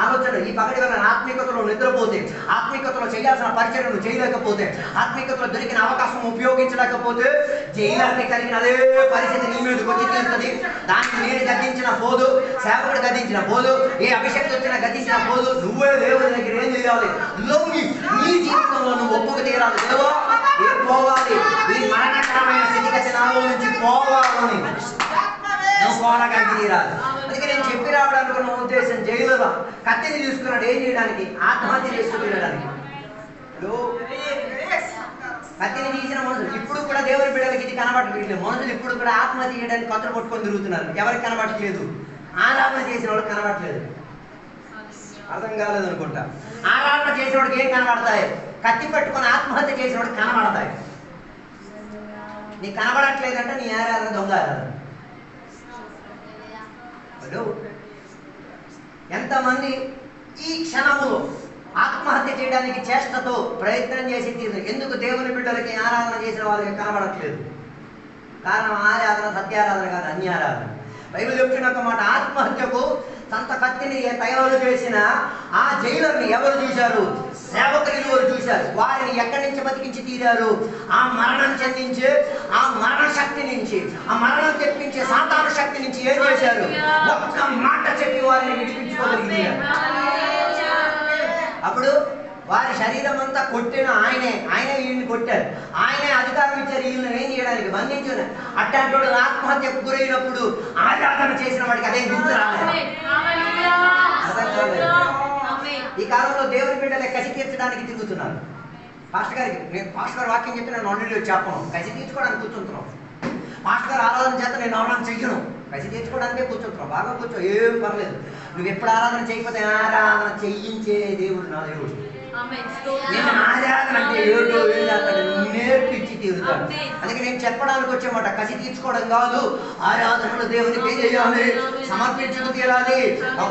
ఆలోచన. ఈ పగటి వల్ల ఆత్మీయతలో నిద్రపోతే, ఆత్మీయతలో చేయాల్సిన పరిచయం నువ్వు చేయలేకపోతే, ఆత్మీయతలో దొరికిన అవకాశం ఉపయోగించలేకపోతే జైలాన్ని కలిగిన అదే పరిస్థితి నీ మీదకి వచ్చి తీరుతుంది. దానికి నేను గద్దించిన పోదు, సేవకుడు గద్దించిన పోదు, ఏ అభిషేకం వచ్చిన గద్దించిన పోదు. నువ్వే దేవుడి దగ్గర ఏం చేయాలి? లొంగి నీ జీవితంలో నువ్వు ఒప్పుకు తీరాలి. దేవా ఏం పోవాలి? ఈ మరణకరమైన స్థితికి ఆత్మహత్య నాలో నుంచి పోవాలని నువ్వు కోరగలిగి తీరాలి. అందుకే నేను చెప్పి రావడానికి ఉన్న ఉద్దేశం, జైలులో కత్తిని తీసుకున్నాడు ఏం చేయడానికి? ఆత్మహత్య చేసుకుని వెళ్ళడానికి. కత్తిని తీసిన మనుషులు ఇప్పుడు కూడా దేవుని బిడ్డలకి ఇది కనబడట్లేదు. మనుషులు ఇప్పుడు కూడా ఆత్మహత్య చేయడానికి కత్తులు పట్టుకొని తిరుగుతున్నారు. ఎవరికి కనబడట్లేదు? ఆరాధన చేసిన వాళ్ళకి కనబడట్లేదు. అర్థం కాలేదు అనుకుంటా. ఆరాధన చేసిన వాడికి ఏం కనబడతాయి? కత్తి పట్టుకొని ఆత్మహత్య చేసిన వాడికి కనబడతాయి. నీకు కనబడట్లేదంటే నీ ఆరాధన దొంగ ఆరాధన. ఎంతమంది ఈ క్షణములో ఆత్మహత్య చేయడానికి చేష్టతో ప్రయత్నం చేసి తీరు. ఎందుకు దేవుని బిడ్డలకి ఆరాధన చేసిన వాళ్ళకి కనబడట్లేదు? కారణం ఆరాధన సత్యారాధన కాదు, అన్యారాధన. బైబిల్ చెప్తున్న ఒక మాట, ఆత్మహత్యకు సంత కత్తిని తయారు చేసిన ఆ జైలర్ని ఎవరు చూశారు? సేవకులు ఎవరు చూశారు? వారిని ఎక్కడి నుంచి బతికించి తీరారు? ఆ మరణం చెందించి, ఆ మరణ శక్తి నుంచి, ఆ మరణం తెప్పించే సాతాను శక్తి నుంచి ఏం చేశారు? ఒక్క మాట చెప్పి వారిని విడిపించుకోగలిగారు. అప్పుడు వారి శరీరం అంతా కొట్టిన ఆయనే వీళ్ళని కొట్టారు. ఆయనే అధికారం ఇచ్చారు వీళ్ళని ఏం చేయడానికి, బంధించారు. అట్లాంటి వాడు ఆత్మహత్యకు గురైనప్పుడు ఆరాధన చేసిన వాడికి అదే గుర్తు రాలేదు. ఈ కాలంలో దేవుని బిడ్డలే కసి తీర్చడానికి తిరుగుతున్నారు. పాస్టర్ గారికి నేను పాస్టర్ గారు వాక్యం చెప్పి నేను ఆల్రెడీ చెప్పను, కసి తీర్చుకోవడానికి కూర్చుంటున్నాం. పాస్టర్ గారు ఆరాధన చేత నేను ఆరాధన చెయ్యను, కసి తీర్చుకోవడానికే కూర్చుంటున్నాం. బాగా కూర్చో, ఏం పర్లేదు. నువ్వు ఎప్పుడు ఆరాధన చేయకపోతే ఆరాధన చెయ్యించే దేవుడు నా దేవుడు. నేను ఆరాధన అంటే ఏటో అతడు నేర్పించి తీరుతాడు. అందుకే నేను చెప్పడానికి వచ్చేమాట, కసి తీర్చుకోవడం కాదు, ఆరాధనలు దేవునికి ఏం చేయాలి? సమర్పించుకు తీరాలి.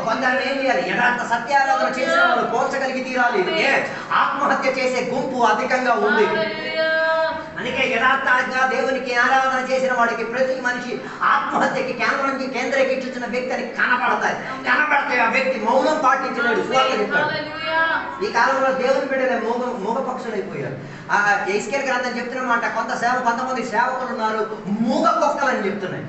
కొందరిని ఏం చేయాలి? యథార్థ సత్యారాధన చేసిన వాళ్ళు పోల్చగలిగి తీరాలి. ఆత్మహత్య చేసే గుంపు అధికంగా ఉంది. అందుకే యథార్థంగా దేవునికి ఆరాధన చేసిన వాడికి ప్రతి మనిషి ఆత్మహత్యకి కేంద్రీకరించిన వ్యక్తి అని కనబడతాయి. ఆ వ్యక్తి మౌనం పాటించలేడు. సువార్త చెప్తాడు. ఈ కాలంలో దేవుని బిడ్డలే మూగ పక్షులైపోయారు. ఆ ఎస్కేల్ గ్రంథం చెప్తున్నమాట, కొంతమంది సేవకులు ఉన్నారు మూగ కుక్కలు అని చెప్తున్నాయి.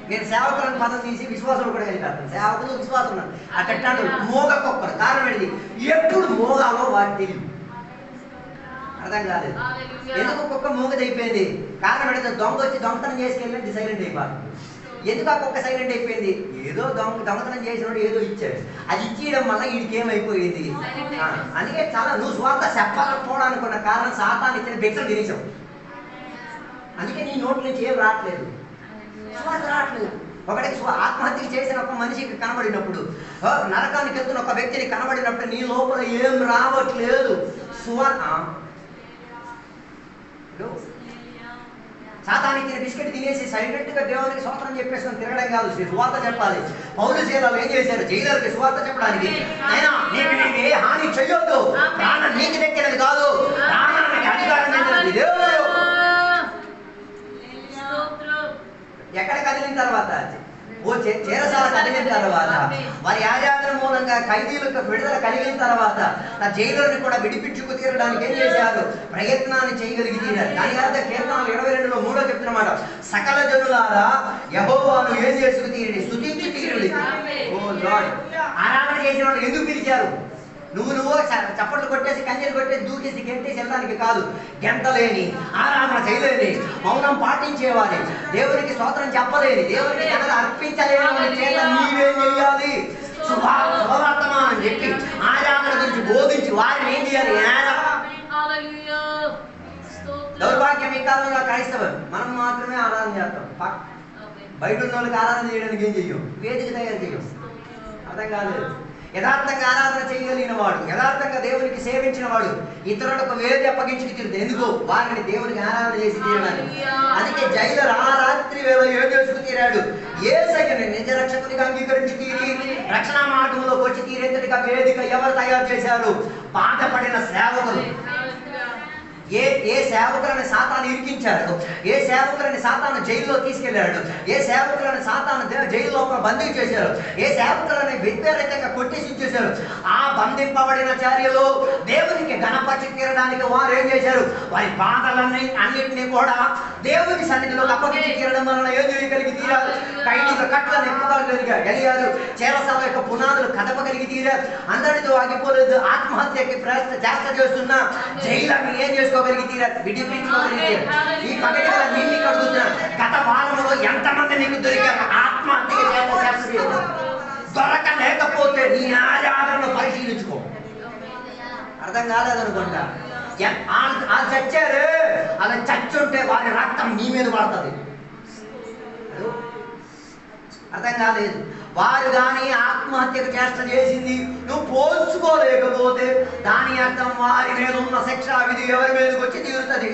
నేను సేవకులను పదం తీసి విశ్వాసులు కూడా కలిపేస్తాను. సేవకులు విశ్వాసులు ఉన్నారు అట్టంటాడు మూగ కుక్కలు. కారణం ఏంటి? ఎప్పుడు మోగాలో వారికి తెలియదు. అర్థం కాలేదు. ఎందుకు కుక్క మూగదైపోయింది? కారణం ఏంటంటే దొంగ వచ్చి దొంగతనం చేసుకెళ్ళి సైలెంట్ అయిపోయింది. ఎందుకు ఆ కుక్క సైలెంట్ అయిపోయింది? ఏదో దొంగతనం చేసినోడు ఏదో ఇచ్చాడు, అది ఇచ్చేయడం వల్ల వీడికి ఏమైపోయింది. అందుకే చాలా నువ్వు స్వార్థ చెప్పకపోవడానికి ఉన్న కారణం సాతాను ఇచ్చిన బెచ్చలు తినేసావు. అందుకే నీ నోటి నుంచి ఏం రావట్లేదు, స్వార్థ రావట్లేదు. ఒకటికి ఆత్మహత్య చేసిన ఒక మనిషికి కనబడినప్పుడు, నరకానికి వెళ్తున్న ఒక వ్యక్తిని కనబడినప్పుడు నీ లోపల ఏం రావట్లేదు. సాతానికి బిస్కెట్ తినేసి సైలెంట్ గా దేవునికి స్తోత్రం చెప్పేసుకొని తిరగడం కాదు, సువార్త చెప్పాలి. పౌలు శీలలు ఏం చేశారు? జైలర్కి సువార్త చెప్పడానికి, అయినా నీకు ఏ హాని చెయ్యొద్దు, ప్రాణం నీకు దక్కినది కాదు, ప్రాణానికి అధికారం చెందినది దేవుడు. ఎక్కడ కదిలిన తర్వాత చేరసాల కదిలిన తర్వాత వారి ఆరాధన మూలంగా ఖైదీలకు విడుదల కలిగిన తర్వాత ఆ జైలుని కూడా విడిపించుకు తీరడానికి ఏం చేశారు? ప్రయత్నాన్ని చేయగలిగి తీరారు. దాని అర్థం కీర్తనలు 22లో 3 చెప్తున్నమాట, సకల జనులారా యెహోవాను ఏం చేసుకు తీరండి, స్తుతించి తీరుడి. ఓ లార్డ్, ఆరాధన చేసిన వాళ్ళు ఎందుకు పిలిచారు? నువ్వు చప్పట్లు కొట్టేసి కంచెలు కొట్టేసి దూకేసి గెంటేసి వెళ్ళడానికి కాదు. గెంటలేని, ఆరాధన చేయలేని, మౌనం పాటించేవారి, దేవునికి స్తోత్రం చెప్పలేని, దేవునికి కథలు అర్పించలేని చేత నీవేం చేయాలి? శుభవర్తమానం చెప్పి ఆరాధన గురించి బోధించి వారిని ఏం చేయాలి? దౌర్భాగ్యం ఈ కాలంలో క్రైస్తవం మనం మాత్రమే ఆరాధన చేస్తాం. బయట ఉన్న వాళ్ళకి ఆరాధన చేయడానికి ఏం చెయ్యం? వేదిక తయారు చెయ్యం. అర్థం కాలేదు. యథార్థంగా ఆరాధన చేయగలిగిన వాడు, యథార్థంగా దేవునికి సేవించిన వాడు ఇతరులకు వేది అప్పగించుకు తీరుతాడు. ఎందుకు? వారిని దేవునికి ఆరాధన చేసి తీరడానికి. అందుకే జైలర్ ఆ రాత్రి వేళ ఏం చేసుకు తీరాడు? యేసయ్యను నిజ రక్షకునిగా అంగీకరించి తీరి రక్షణ మార్గంలోకి వచ్చి తీరేంతటిగా వేదిక ఎవరు తయారు చేశారు? బాధపడిన సేవకులు. ఏ సేవకులని సాతాను ఇరికించాడు, ఏ సేవకులని సాతాను జైల్లో తీసుకెళ్లాడు, ఏ సేవకులని సాతాను జైల్లో బందీ చేశారు, ఏ సేవకులని విపరీతంగా కొట్టేసి చేశారు, ఆ బంధింపబడిన చర్యలు దేవునికి గణపరిచి తీరడానికి వారు ఏం చేశారు? వారి బాధలన్నింటినీ కూడా దేవుని సన్నిధిలో అప్పగించి తీరడం వలన ఏం చేయగలిగి తీరారు? ఖైదీల కట్లను ఎప్పుకోగలిగారు, చేరసాల యొక్క పునాదులు కదపగలిగి తీరారు. అందరితో ఆగిపోలేదు. ఆత్మహత్యకి చేష్ట చేస్తున్న జైలర్ని ఏం చేసుకో విడిపించుకోగలిగి తీరాలి. ఈ పగటి వేళ నిన్ను అడుగుతున్నాను, గత వారంలో ఎంతమంది నీకు దొరికారు ఆత్మహత్య చేస్తారు? దొరకలేకపోతే నీ ఆధారాలను పరిశీలించుకో. అర్థం కాలేదనుకుంటా. వాళ్ళు చచ్చారు, అలా చచ్చుంటే వారి రక్తం నీ మీద పడుతుంది. అర్థం కాలేదు. వారు కానీ ఆత్మహత్యకు చేష్ట చేసింది నువ్వు పోల్చుకోలేకపోతే దాని అర్థం వారి మీద ఉన్న శిక్షా విధి ఎవరి మీదకి వచ్చి తీరుతుంది,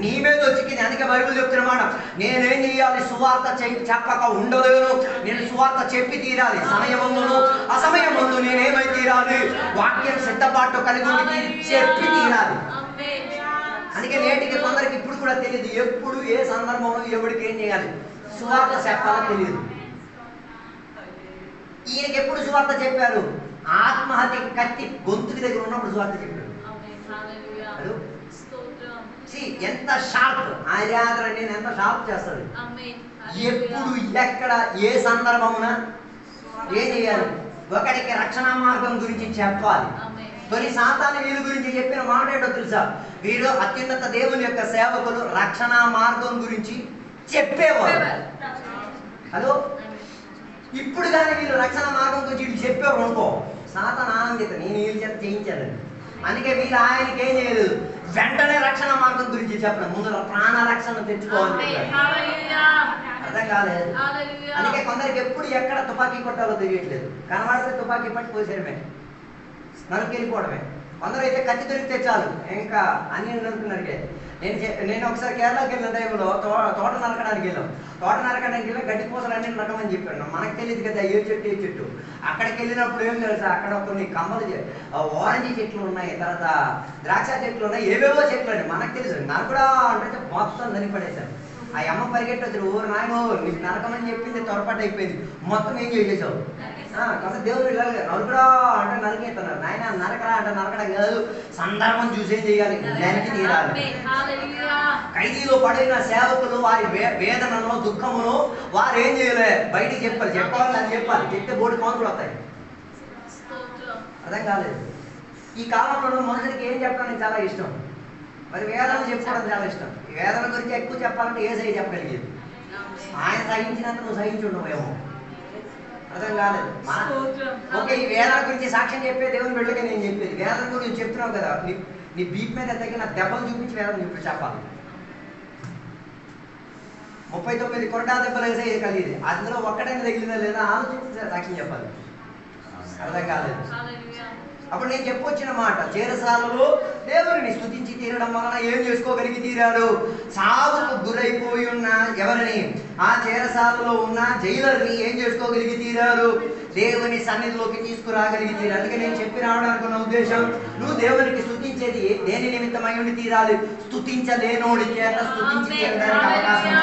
నీ మీద వచ్చింది. అందుకే బైబిల్ చెప్తున్నమాట, నేనేం చేయాలి? సువార్త చెప్పక ఉండలేను, నేను సువార్త చెప్పి తీరాలి. సమయమందును అసమయమందు నేనేమై తీరాలి? వాక్యం సిద్ధపాటు కలిగి ఉండి చెప్పి తీరాలి. అందుకే నేటికి కొందరికి ఇప్పుడు కూడా తెలియదు, ఎప్పుడు ఏ సందర్భంలో ఎవరికి ఏం చేయాలి సువార్త చెప్పాలో తెలియదు. ఈయనకి ఎప్పుడు సువార్త చెప్పారు? ఆత్మహత్యకి కత్తి గొంతుకి దగ్గర ఉన్నప్పుడు సువార్త చెప్పారు. ఎంత షార్ప్ ఆరాధన, నేను ఎంత షార్ప్ చేస్తాడు. ఎప్పుడు ఎక్కడ ఏ సందర్భమున ఏం చేయాలి? ఒకడికి రక్షణ మార్గం గురించి చెప్పాలి. తొలి సాతాను వీరి గురించి చెప్పిన మాట ఏంటో తెలుసా? వీరు అత్యున్నత దేవుని యొక్క సేవకులు, రక్షణ మార్గం గురించి చెప్పేవారు. హలో, ఇప్పుడు కానీ వీళ్ళు రక్షణ మార్గం గురించి వీళ్ళు చెప్పారు అనుకో, సాతాను ఆనందిత నేను వీళ్ళు చేత చేయించాను. అందుకే వీళ్ళు ఆయనకి ఏం చేయలేదు, వెంటనే రక్షణ మార్గం గురించి చెప్పడం, ముందు ప్రాణ రక్షణ తెచ్చుకోవాలి. అర్థం కాలేదు. అందుకే కొందరికి ఎప్పుడు ఎక్కడ తుపాకీ కొట్టాలో తెలియట్లేదు. కనబడితే తుపాకీ పట్టి పోసేయడమే, నరుకు వెళ్ళిపోవడమే. కొందరు అయితే కత్తి దొరికితే చాలు ఇంకా అన్ని నరుకు నరికే. నేను ఒకసారి కేరళకి వెళ్ళిన టైంలో తోట నరకడానికి వెళ్ళాం. తోట నరకడానికి వెళ్ళి గడ్డి పూసలు అన్ని నరకమని చెప్పాను. మనకు తెలియదు కదా ఏ చెట్టు ఏ చెట్టు. అక్కడికి వెళ్ళినప్పుడు ఏం తెలుసా, అక్కడ కొన్ని కమ్మలు ఓరెంజ్ చెట్లు ఉన్నాయి, తర్వాత ద్రాక్ష చెట్లు ఉన్నాయి, ఏవేవో చెట్లు అండి. మనకు తెలుసు నరకడా అంటే మొత్తం చనిపడేశారు. ఆ అమ్మ పరిగెట్టి వచ్చారు, ఊరు నాయనో నీకు నరకమని చెప్పింది తొరపాటు అయిపోయింది, మొత్తం ఏం చేసేసావు? కొంత దేవుడు నరకడా అంటే నరికేస్తున్నారు. నాయన నరకరా అంటే నరకడం కాదు, సందర్భం చూసేం చేయాలి, నరికి తీరాలి. ఖైదీలో పడిన సేవకులు వారి వేదనను దుఃఖమును వారు ఏం చేయలే, బయటికి చెప్పాలి అని చెప్పాలి. చెప్తే బోర్డు కౌంట్లు వస్తాయి. అర్థం కాలేదు. ఈ కాలంలో మనుషులకి ఏం చెప్పడానికి చాలా ఇష్టం, మరి వేదన చెప్పుకోవడం చాలా ఇష్టం. ఈ వేదన గురించి ఎక్కువ చెప్పాలంటే ఏసై చెప్పగలిగేది. ఆయన సహించినంత నువ్వు సహించుండవేమో. అర్థం కాలేదు. ఓకే, ఈ వేదన గురించి సాక్ష్యం చెప్పే దేవుని బిడ్డలకే నేను చెప్పేది. వేదన గురించి చెప్తున్నావు కదా, నీ బీప్ మీద తగిన దెబ్బలు చూపించి వేదన చూపించి చెప్పాలి. 39 కొరడా దెబ్బలు వేసే కలిగేది, అందులో ఒక్కడైనా తగిలిందా లేదా ఆలోచించి సాక్ష్యం చెప్పాలి. అర్థం కాలేదు. అప్పుడు నేను చెప్పొచ్చిన మాట, చెరసాలలో దేవుడిని స్తుతించి తీరడం వలన ఏం చేసుకోగలిగి తీరారు? సాగుకు గురైపోయి ఉన్న ఎవరిని, ఆ చెరసాలలో ఉన్న జైలర్ని ఏం చేసుకోగలిగి తీరారు? దేవుని సన్నిధిలోకి తీసుకురాగలిగి తీరారు. అందుకే నేను చెప్పి రావడానికి ఉన్న ఉద్దేశం, నువ్వు దేవునికి స్తుతించేది దేని నిమిత్తమై ఉండి తీరాలి? స్తుతించలేనోడి చేత స్తుతించి తీరడానికి అవకాశం.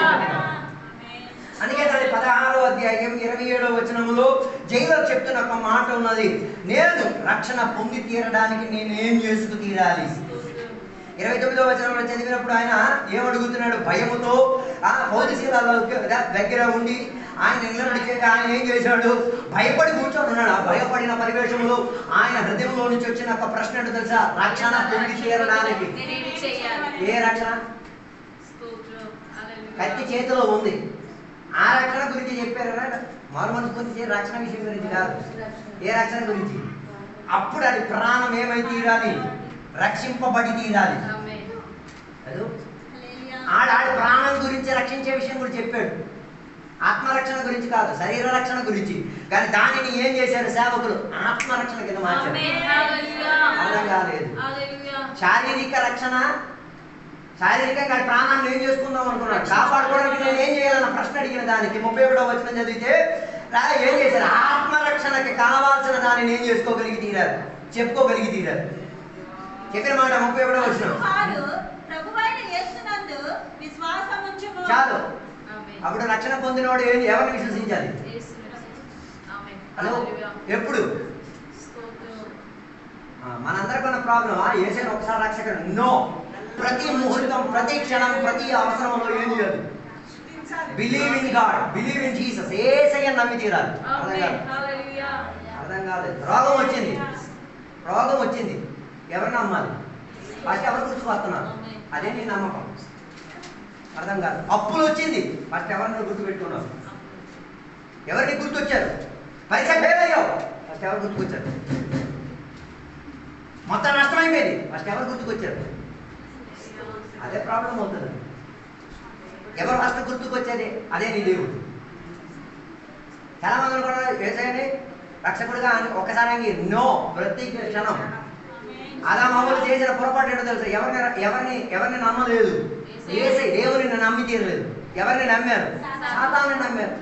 అందుకే దాని 16వ అధ్యాయం 27వ వచనములో జైలర్ చెప్తున్న ఒక మాట ఉన్నది, నేను రక్షణ పొంది తీరడానికి నేను ఏం చేసుకు తీరాలి? 29వ వచనంలో చదివినప్పుడు ఆయన ఏమడుగుతున్నాడు? భయముతో ఆ పౌరశీలాల దగ్గర ఉండి ఆయన నిలబడి ఆయన ఏం చేశాడు? భయపడి కూర్చొని ఉన్నాడు. ఆ భయపడిన పరివేశంలో ఆయన హృదయంలో నుంచి వచ్చిన ఒక ప్రశ్న ఏంటో తెలుసా? రక్షణ పొంది తీరడానికి ఏ రక్షణ? కత్తి చేతిలో ఉంది, ఆ రక్షణ గురించి చెప్పారా? మరుమనసు గురించి, రక్షణ విషయం గురించి కాదు. ఏ రక్షణ గురించి? అప్పుడు అది ప్రాణం ఏమై తీరాలి? రక్షింపబడి తీరాలి. ఆడాడి ప్రాణం గురించి, రక్షించే విషయం గురించి చెప్పాడు. ఆత్మరక్షణ గురించి కాదు, శరీర రక్షణ గురించి. కానీ దానిని ఏం చేశారు సేవకులు? ఆత్మరక్షణ కింద మార్చారు. అర్థం కాలేదు. శారీరక రక్షణ, శారీరకంగా ప్రాణాన్ని ఏం చేసుకుందాం అనుకున్నాడు, కాపాడుకోవడానికి నేను ఏం చేయాలన్న ప్రశ్న అడిగిన దానికి 31వ వచనం చదివితే ఏం చేశారు? ఆత్మరక్షణకి కావాల్సిన దానిని ఏం చేసుకోగలిగి తీరారు, చెప్పుకోగలిగి తీరారు. చెప్పిన మాట 31వ వచనం చాలు. అప్పుడు రక్షణ పొందినవాడు ఎవరిని విశ్వసించాలి? హలో, ఎప్పుడు? మనందరికీ ఉన్న ప్రాబ్లం యేసయ్యను ఒకసారి రక్షకుడు. నో, ప్రతి ముహూర్తం, ప్రతి క్షణం, ప్రతి అవసరంలో ఏం చేయాలి? Believe in God, believe in Jesus. యేసయ్యను నమ్మి తీరాలి. అర్థం కాలేదు. రోగం వచ్చింది, ఎవరు నమ్మాలి? ఫస్ట్ ఎవరు గుర్తుకొస్తున్నారు? అదే నీ నమ్మకం. అర్థం కాదు. అప్పులు వచ్చింది, ఫస్ట్ ఎవరిని గుర్తుపెట్టుకున్నావు? ఎవరిని గుర్తొచ్చారు? పరీక్ష ఫెయిల్ అయ్యావు, ఫస్ట్ ఎవరు గుర్తుకొచ్చారు? మొత్తం నష్టమైపోయింది, ఫస్ట్ ఎవరు గుర్తుకొచ్చారు? అదే ప్రాబ్లం అవుతుంది. ఎవరు ఫస్ట్ గుర్తుకొచ్చేది? అదే నీ దేవుడు. చాలా మంది కూడా యేసయ్యని రక్షకుడిగా అని ఒక్కసారి నో, ప్రతి క్షణం. అలా మామూలు చేసిన పొరపాటు ఏంటో తెలుసు? ఎవరిని నమ్మలేదు. యేసయ్య దేవుని నమ్మి తీరలేదు. ఎవరిని నమ్మారు? సాతానుని నమ్మారు.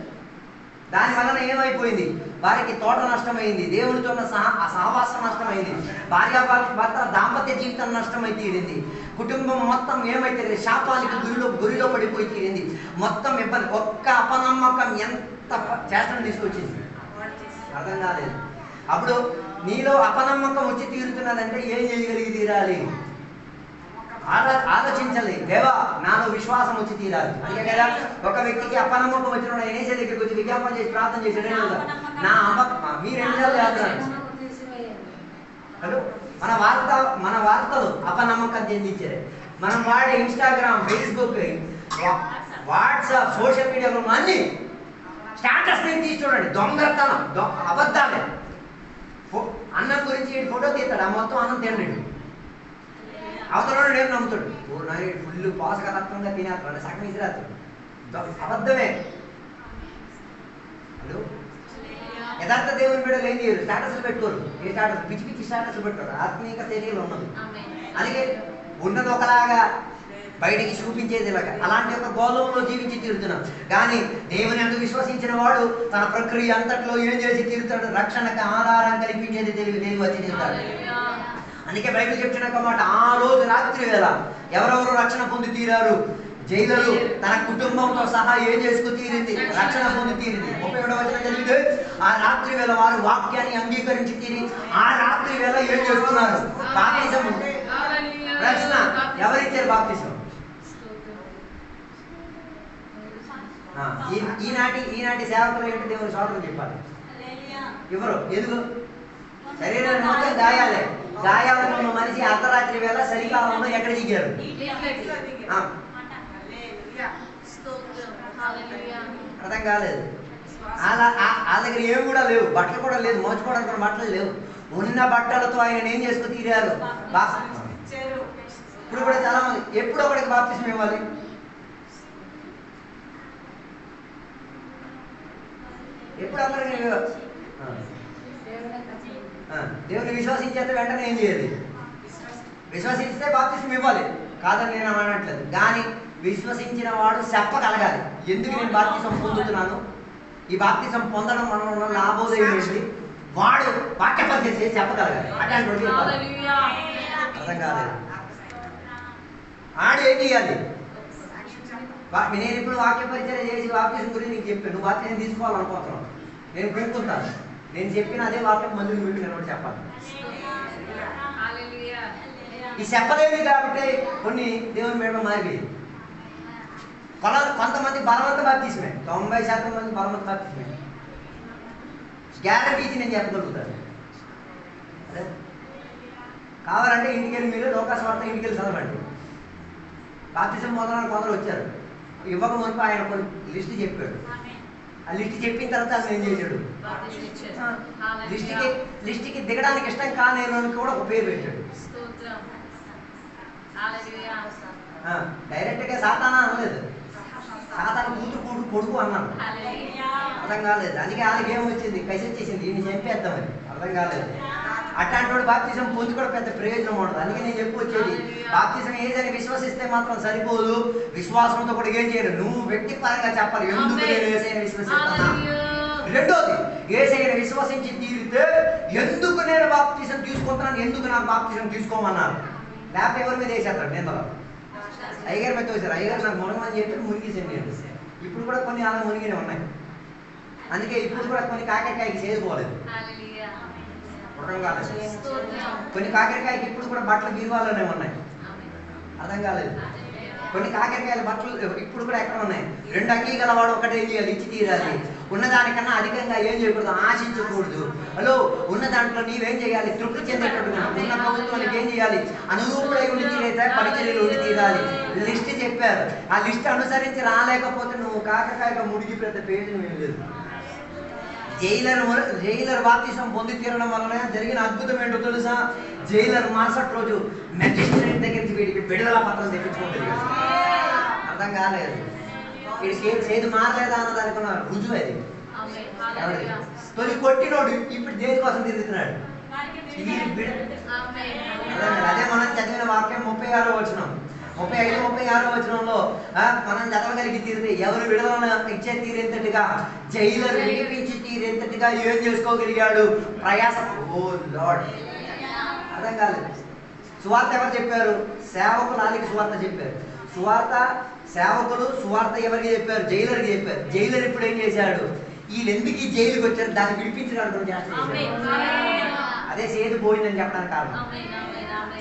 దాని వలన ఏమైపోయింది? వారికి తోట నష్టమైంది, దేవునితో ఉన్న సహవాసం నష్టమైంది, భార్యాభర్త దాంపత్య జీవితం నష్టమై తీరింది, కుటుంబం మొత్తం ఏమైతే శాపానికి గురిలో పడిపోయి తీరింది, మొత్తం ఇబ్బంది. ఒక్క అపనమ్మకం ఎంత చేష్టను తీసుకొచ్చింది, అర్థం కాలేదు. అప్పుడు నీలో అపనమ్మకం వచ్చి తీరుతున్నదంటే ఏం చేయగలిగి తీరాలి? ఆలోచించాలి. దేవా, నాలో విశ్వాసం వచ్చి తీరాలి. అందుకే కదా ఒక వ్యక్తికి అపనమ్మకం వచ్చినప్పుడు ఏసే దగ్గరికి వచ్చి విజ్ఞాపన చేసి ప్రార్థన చేశాడు. నా మీరు ఎన్నిసార్లు చేస్తున్నారు? హలో, మన వార్తలు అపనమ్మకం చెందించారు. మనం వాడే ఇన్స్టాగ్రామ్, ఫేస్బుక్, వాట్సాప్, సోషల్ మీడియాలో అన్ని స్టాటస్ మీద తీసి చూడండి. దొంగతనం, అబద్ధాలే. అన్నం గురించి ఫోటో తీస్తాడు, ఆ మొత్తం అన్నం తినడు. అవతల ఏం నమ్ముతాడు? ఓ నాయ ఫుల్ పోషకతత్వంగా తినేస్తాడు, సగం ఇసిరేస్తాడు. అబద్ధమే. హలో, యథార్థ దేవుని బిడ్డలు ఏం చేయరు? స్టాటస్లు పెట్టుకోరు. ఏ స్టాటస్? పిచ్చి పిచ్చి స్టాటస్లు పెట్టుకోరు. ఆత్మీయ చర్యలు ఉన్నది. అందుకే ఉన్నది ఒకలాగా, బయటికి చూపించేది ఇలాగా. అలాంటి ఒక గోళంలో జీవించి తీరుతున్నాం. కానీ దేవుని అందు విశ్వసించిన వాడు తన ప్రక్రియ అంతట్లో ఏం చేసి తీరుతాడు? రక్షణకు ఆధారం కల్పించేది తెలివి వచ్చి తీరుతాడు. అందుకే బైబిల్ చెప్తున్న ఒక మాట, ఆ రోజు రాత్రి వేళ ఎవరెవరు రక్షణ పొంది తీరారు? జైలు తన కుటుంబంతో సహా ఏం చేసుకు తీరింది? రక్షణ పొంది తీరింది. 37వ వచనం చదివితే, ఆ రాత్రి వేళ వారు వాక్యాన్ని అంగీకరించి తీరి ఆ రాత్రి వేళ ఏం చేస్తున్నారు? బాప్తిజం. ప్రశ్న, ఎవరిచ్చారు బాప్తిజం? ఈనాటి సేవకులు ఏంటి? దేవుని స్వాతంత్రం చెప్పాలి. ఎవరు? ఎందుకు? శరీరాన్ని మొత్తం గాయాలే. గాయాలను ఉన్న మనిషి అర్ధరాత్రి వేళ చలికాలంలో ఎక్కడ దిగారు? అర్థం కాలేదు. వాళ్ళ దగ్గర ఏమి కూడా లేవు, బట్టలు కూడా లేదు, మోచుకోవడానికి కూడా బట్టలు లేవు. ఉన్న బట్టలతో ఆయన ఏం చేసుకుని తీరారు? ఇప్పుడు కూడా చాలా మంది ఎప్పుడు ఒకటికి బాప్తిసం ఇవ్వాలి. ఎప్పుడు అందరికి దేవుని విశ్వసించేస్తే వెంటనే ఏం చేయాలి? విశ్వసిస్తే బాప్తిసం ఇవ్వాలి, కాదని నేను అనట్లేదు. కానీ విశ్వసించిన వాడు చెప్పగలగాలి, ఎందుకు నేను బాప్తిసం పొందుతున్నాను, ఈ బాప్తిసం పొందడం మనలో లాభోదయం ఏంటి, వాడు వాక్యపరిచయం చేసి చెప్పగలగాలి. అట్లాంటి అర్థం కాలేదు. ఆడు ఏం చేయాలి? నేను ఇప్పుడు వాక్యపరిచయం చేసి బాప్తిసం గురించి నీకు చెప్పాను, నువ్వు బాప్తిసం తీసుకోవాలనుకుంటున్నావు, నేను పెట్టుకుంటాను. నేను చెప్పిన అదే వాక్యం మందులు మీకు నేను చెప్పాలి. ఈ చెప్పలేదు కాబట్టి కొన్ని దేవుని మేడ మారిపోయింది. కొంతమంది బలవంత బాప్తిసమే, 90% మంది బలవంత బాప్తిసమే. గ్యారంటీ ఇచ్చి నేను చెప్పగలుగుతాను. అదే కావాలంటే ఇంటికి వెళ్ళి మీరు లోకస్వార్థ ఇంటికి వెళ్ళి చదవండి. బాప్తిసం మొదలని కొందరు వచ్చారు, ఇవ్వక మునుపు ఆయన కొన్ని లిస్ట్ చెప్పాడు. ఆ లిస్ట్ చెప్పిన తర్వాత అసలు ఏం చేశాడు? లిస్ట్కి దిగడానికి ఇష్టం కాని కూడా ఒక పేరు పెట్టాడు. డైరెక్ట్గా సాతానా అనలేదు, సాతాను కూతురు కొడుకు అన్నాను. అర్థం కాలేదు. అందుకే వాళ్ళకి ఏమొచ్చింది? కసి వచ్చేసింది, ఈయన చంపేద్దామని. అర్థం కాలేదు. అట్లాంటి వాడు బాప్తిజం పొంది కూడా పెద్ద ప్రయోజనం ఉండదు. అందుకే నేను చెప్పు వచ్చేది, బాప్తిజం ఏదని విశ్వసిస్తే మాత్రం సరిపోదు, విశ్వాసంతో కూడా ఏం చేయరు. నువ్వు వ్యక్తిపరంగా చెప్పాలి, ఎందుకు నేను యేసయ్యని విశ్వసిస్తున్నా. రెండోది, యేసయ్యని విశ్వసించి తీరితే ఎందుకు నేను బాప్తిజం తీసుకుంటున్నాను, ఎందుకు నాకు బాప్తిజం తీసుకోమన్నారు. లేకపోతే ఎవరి మీద వేసేస్తాడు నిందలో? అయ్యగారి మీద వేసారు. అయ్యగారు నాకు మునగమని చెప్పి మునిగేసాను నేను. ఇప్పుడు కూడా కొన్ని అలా మునిగినే ఉన్నాయి. అందుకే ఇప్పుడు కూడా కొన్ని కాకరకాయకి చేసుకోలేదు. అర్థం కాలేదు. కొన్ని కాకరకాయకి ఇప్పుడు కూడా బట్టలు బీరువాలోనే ఉన్నాయి. అర్థం కాలేదు. కొన్ని కాకరకాయల బట్టలు ఇప్పుడు కూడా ఎక్కడ ఉన్నాయి? 2 అంగీ గలవాడు ఒకటి ఏం చేయాలి? ఇచ్చి తీరాలి. ఉన్నదానికన్నా అధికంగా ఏం చేయకూడదు? ఆశించకూడదు. హలో, ఉన్న దాంట్లో నీవేం చేయాలి? తృప్తి చెందేటట్టుగా ఉన్న ప్రభుత్వానికి ఏం చేయాలి? అనురూపుడై ఉండి తీరైతే పరిచర్యలు ఉండి తీరాలి. లిస్ట్ చెప్పారు. ఆ లిస్ట్ అనుసరించి రాలేకపోతే నువ్వు కాకరకాయగా ముడికి పెద్ద ప్రయోజనం ఏం లేదు. జైలర్ బాప్తిసం పొంది తీరడం వలన జరిగిన అద్భుతం ఏంటో తెలుసా? జైలర్ మరుసటి రోజు మెజిస్ట్రేట్ దగ్గరికి వీడికి విడుదల పత్రం తెప్పించుకోగలిగాడు. అర్థం కాలేదు. వీడికి ఏం చేదు మారలేదా అన్నదానికి ఉన్న రుజువు అది. తొలి కొట్టినోడు ఇప్పుడు దేనికోసం తిరుగుతున్నాడు? అదే మనం చదివిన వాక్యం 36వ వచనం, 35, 36వ వచనంలో మనం చదవగలిగి తీరితే ఎవరు విడుదల ఇచ్చే తీరేంతటిగా, జైలర్ విడిపించి తీరేంతటిగా ఏం చేసుకోగలిగాడు? ప్రయాస. ఓ లార్డ్, అర్థం కాలేదు. సువార్త ఎవరు చెప్పారు? సేవకులు వాళ్ళకి సువార్త చెప్పారు. సేవకులు సువార్త ఎవరికి చెప్పారు? జైలర్కి చెప్పారు. జైలర్ ఇప్పుడు ఏం చేశాడు? వీళ్ళు ఎందుకు ఈ జైలుకి వచ్చారు? దాన్ని విడిపించడానికి చేస్తారు. అదే సేదు పోయిందని చెప్పడానికి కారణం.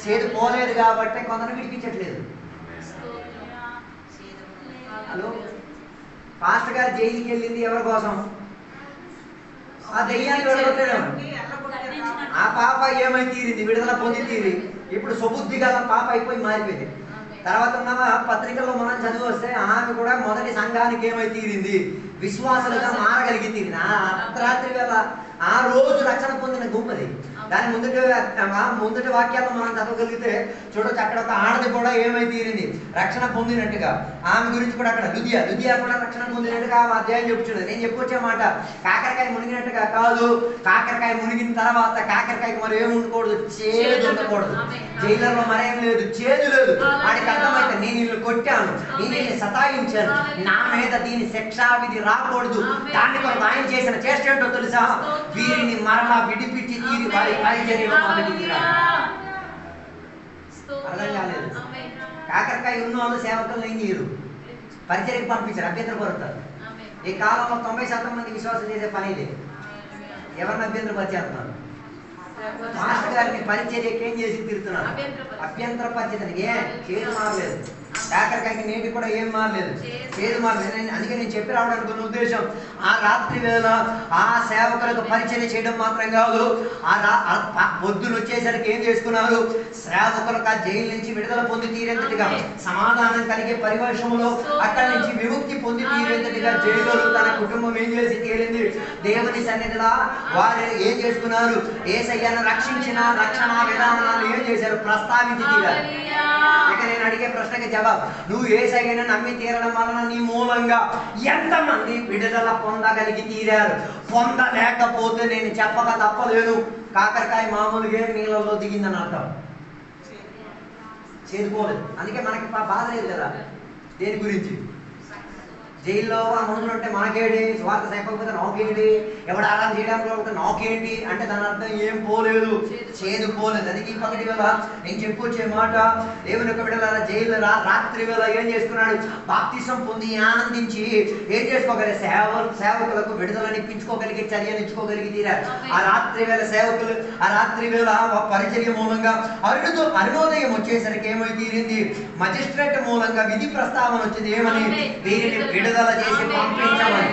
సేదు పోలేదు కాబట్టి కొందరు విడిపించట్లేదు. హలో, పాస్టర్ గారు జైలుకి వెళ్ళింది ఎవరి కోసం? ఆ దెయ్యాన్ని విడగొట్టడం. ఆ పాప ఏమై తీరింది? విడుదల పొంది తీరి ఇప్పుడు సుబుద్ధి గల పాప అయిపోయి మారిపోయింది. తర్వాత ఉన్న పత్రికల్లో మనం చదివి వస్తే ఆమె కూడా మొదటి సంఘానికి ఏమై తీరింది? విశ్వాసులుగా మారగలిగి తీరింది. ఆ అర్ధరాత్రి వేళ ఆ రోజు రక్షణ పొందిన గుంపది. దాని ముందటి వాక్యాలను మనం చదవగలిగితే చూడొచ్చు, అక్కడ ఒక ఆడది కూడా ఏమై తీరింది? రక్షణ పొందినట్టుగా. ఆమె గురించి కూడా అక్కడ లుదియా కూడా రక్షణ పొందినట్టుగా ఆ అధ్యాయం చెప్పుచున్నది. నేను చెప్పొచ్చే మాట, కాకరకాయ మునిగినట్టుగా కాదు. కాకరకాయ మునిగిన తర్వాత కాకరకాయకి మరి ఏమి ఉండకూడదు? చేదు ఉండకూడదు. జైలర్లో మరేం లేదు, చేదు లేదు. వాడికి అర్థమైతే నేను వీళ్ళు కొట్టాను, నేను వీళ్ళని సతాయించాను, నా మీద దీని శిక్షావిధి రాకూడదు. దాన్ని కొరకు ఆయన చేసిన చేష్ట ఏంటో తెలుసా? వీరిని మరలా విడిపించి తీరి వారి పరిచర్యలో మొదటి తీరాలి. అర్థం కాలేదు. కాకరకాయ ఉన్న వాళ్ళు సేవకులను ఏం చేయరు? పరిచర్యకు పంపించారు, అభ్యంతరపరుతారు. ఈ కాలంలో 90% మంది విశ్వాసం చేసే పని ఇదే. ఎవరిని అభ్యంతరపరిచేస్తున్నారు? మాస్టర్ గారిని పరిచర్యకి ఏం చేసి తీరుతున్నారు? అభ్యంతరపరిచేతని. చేదు మారలేదు. కాకరకాయకి నేటి కూడా ఏం మారలేదు, చేదు మారలేదు. అందుకే నేను చెప్పి రావడానికి ఉన్న ఉద్దేశం, ఆ రాత్రి వేళ ఆ సేవకులకు పరిచర్య చేయడం మాత్రం కాదు, పొద్దున వచ్చేసరికి ఏం చేసుకున్నారు? సేవకులకు ఆ జైలు నుంచి విడుదల పొంది తీరేంతటిగా, సమాధానం కలిగే పరివేషములో అక్కడి నుంచి విముక్తి పొంది తీరేంతటిగా జైలు తన కుటుంబం ఏం చేసి తీరింది? దేవుని సన్నిధిలో వారు ఏం చేసుకున్నారు? యేసయ్యను రక్షించిన రక్షణ విధానాలు ఏం చేశారు? ప్రస్తావించి తీరారు. ఇక నేను అడిగే ప్రశ్నకి జవాబు, నువ్వు యేసయ్యను నమ్మి తీరడం వలన నీ మూలంగా ఎంతమంది విడుదల పొందగలిగి తీరారు? పొందలేకపోతే నేను చెప్పక తప్పలేదు, కాకరకాయ మామూలుగా నీళ్ళలో దిగిందని అర్థం. చేదుకోలేదు. అందుకే మనకి బాధ లేదు కదా దేని గురించి. జైల్లో ఆ మనుషులు ఉంటే మనకేంటి? స్వార్థ చెప్పకపోతే నాకేంటి? ఎవడు ఆరాధన చేయడానికి నాకేంటి అంటే దాని అర్థం ఏం పోలేదు, చేదు పోలేదు. అది ఈ పగటి వేళ నేను చెప్పుకొచ్చే మాట, దేవుని యొక్క బిడ్డలారా, జైలు రాత్రి వేళ ఏం చేసుకున్నాడు? బాప్తిసం పొంది ఆనందించి ఏం చేసుకోగలిగే? సేవకులకు విడుదలనిపించుకోగలిగే, చర్యనిచ్చుకోగలిగి తీరారు. ఆ రాత్రి వేళ సేవకులు ఆ రాత్రి వేళ పరిచర్య మూలంగా అరుణోదయం వచ్చేసరికి ఏమై తీరింది? మజిస్ట్రేట్ మూలంగా విధి ప్రస్తావన వచ్చింది. ఏమని? వీరిని విడుదల చేసి పంపించమని.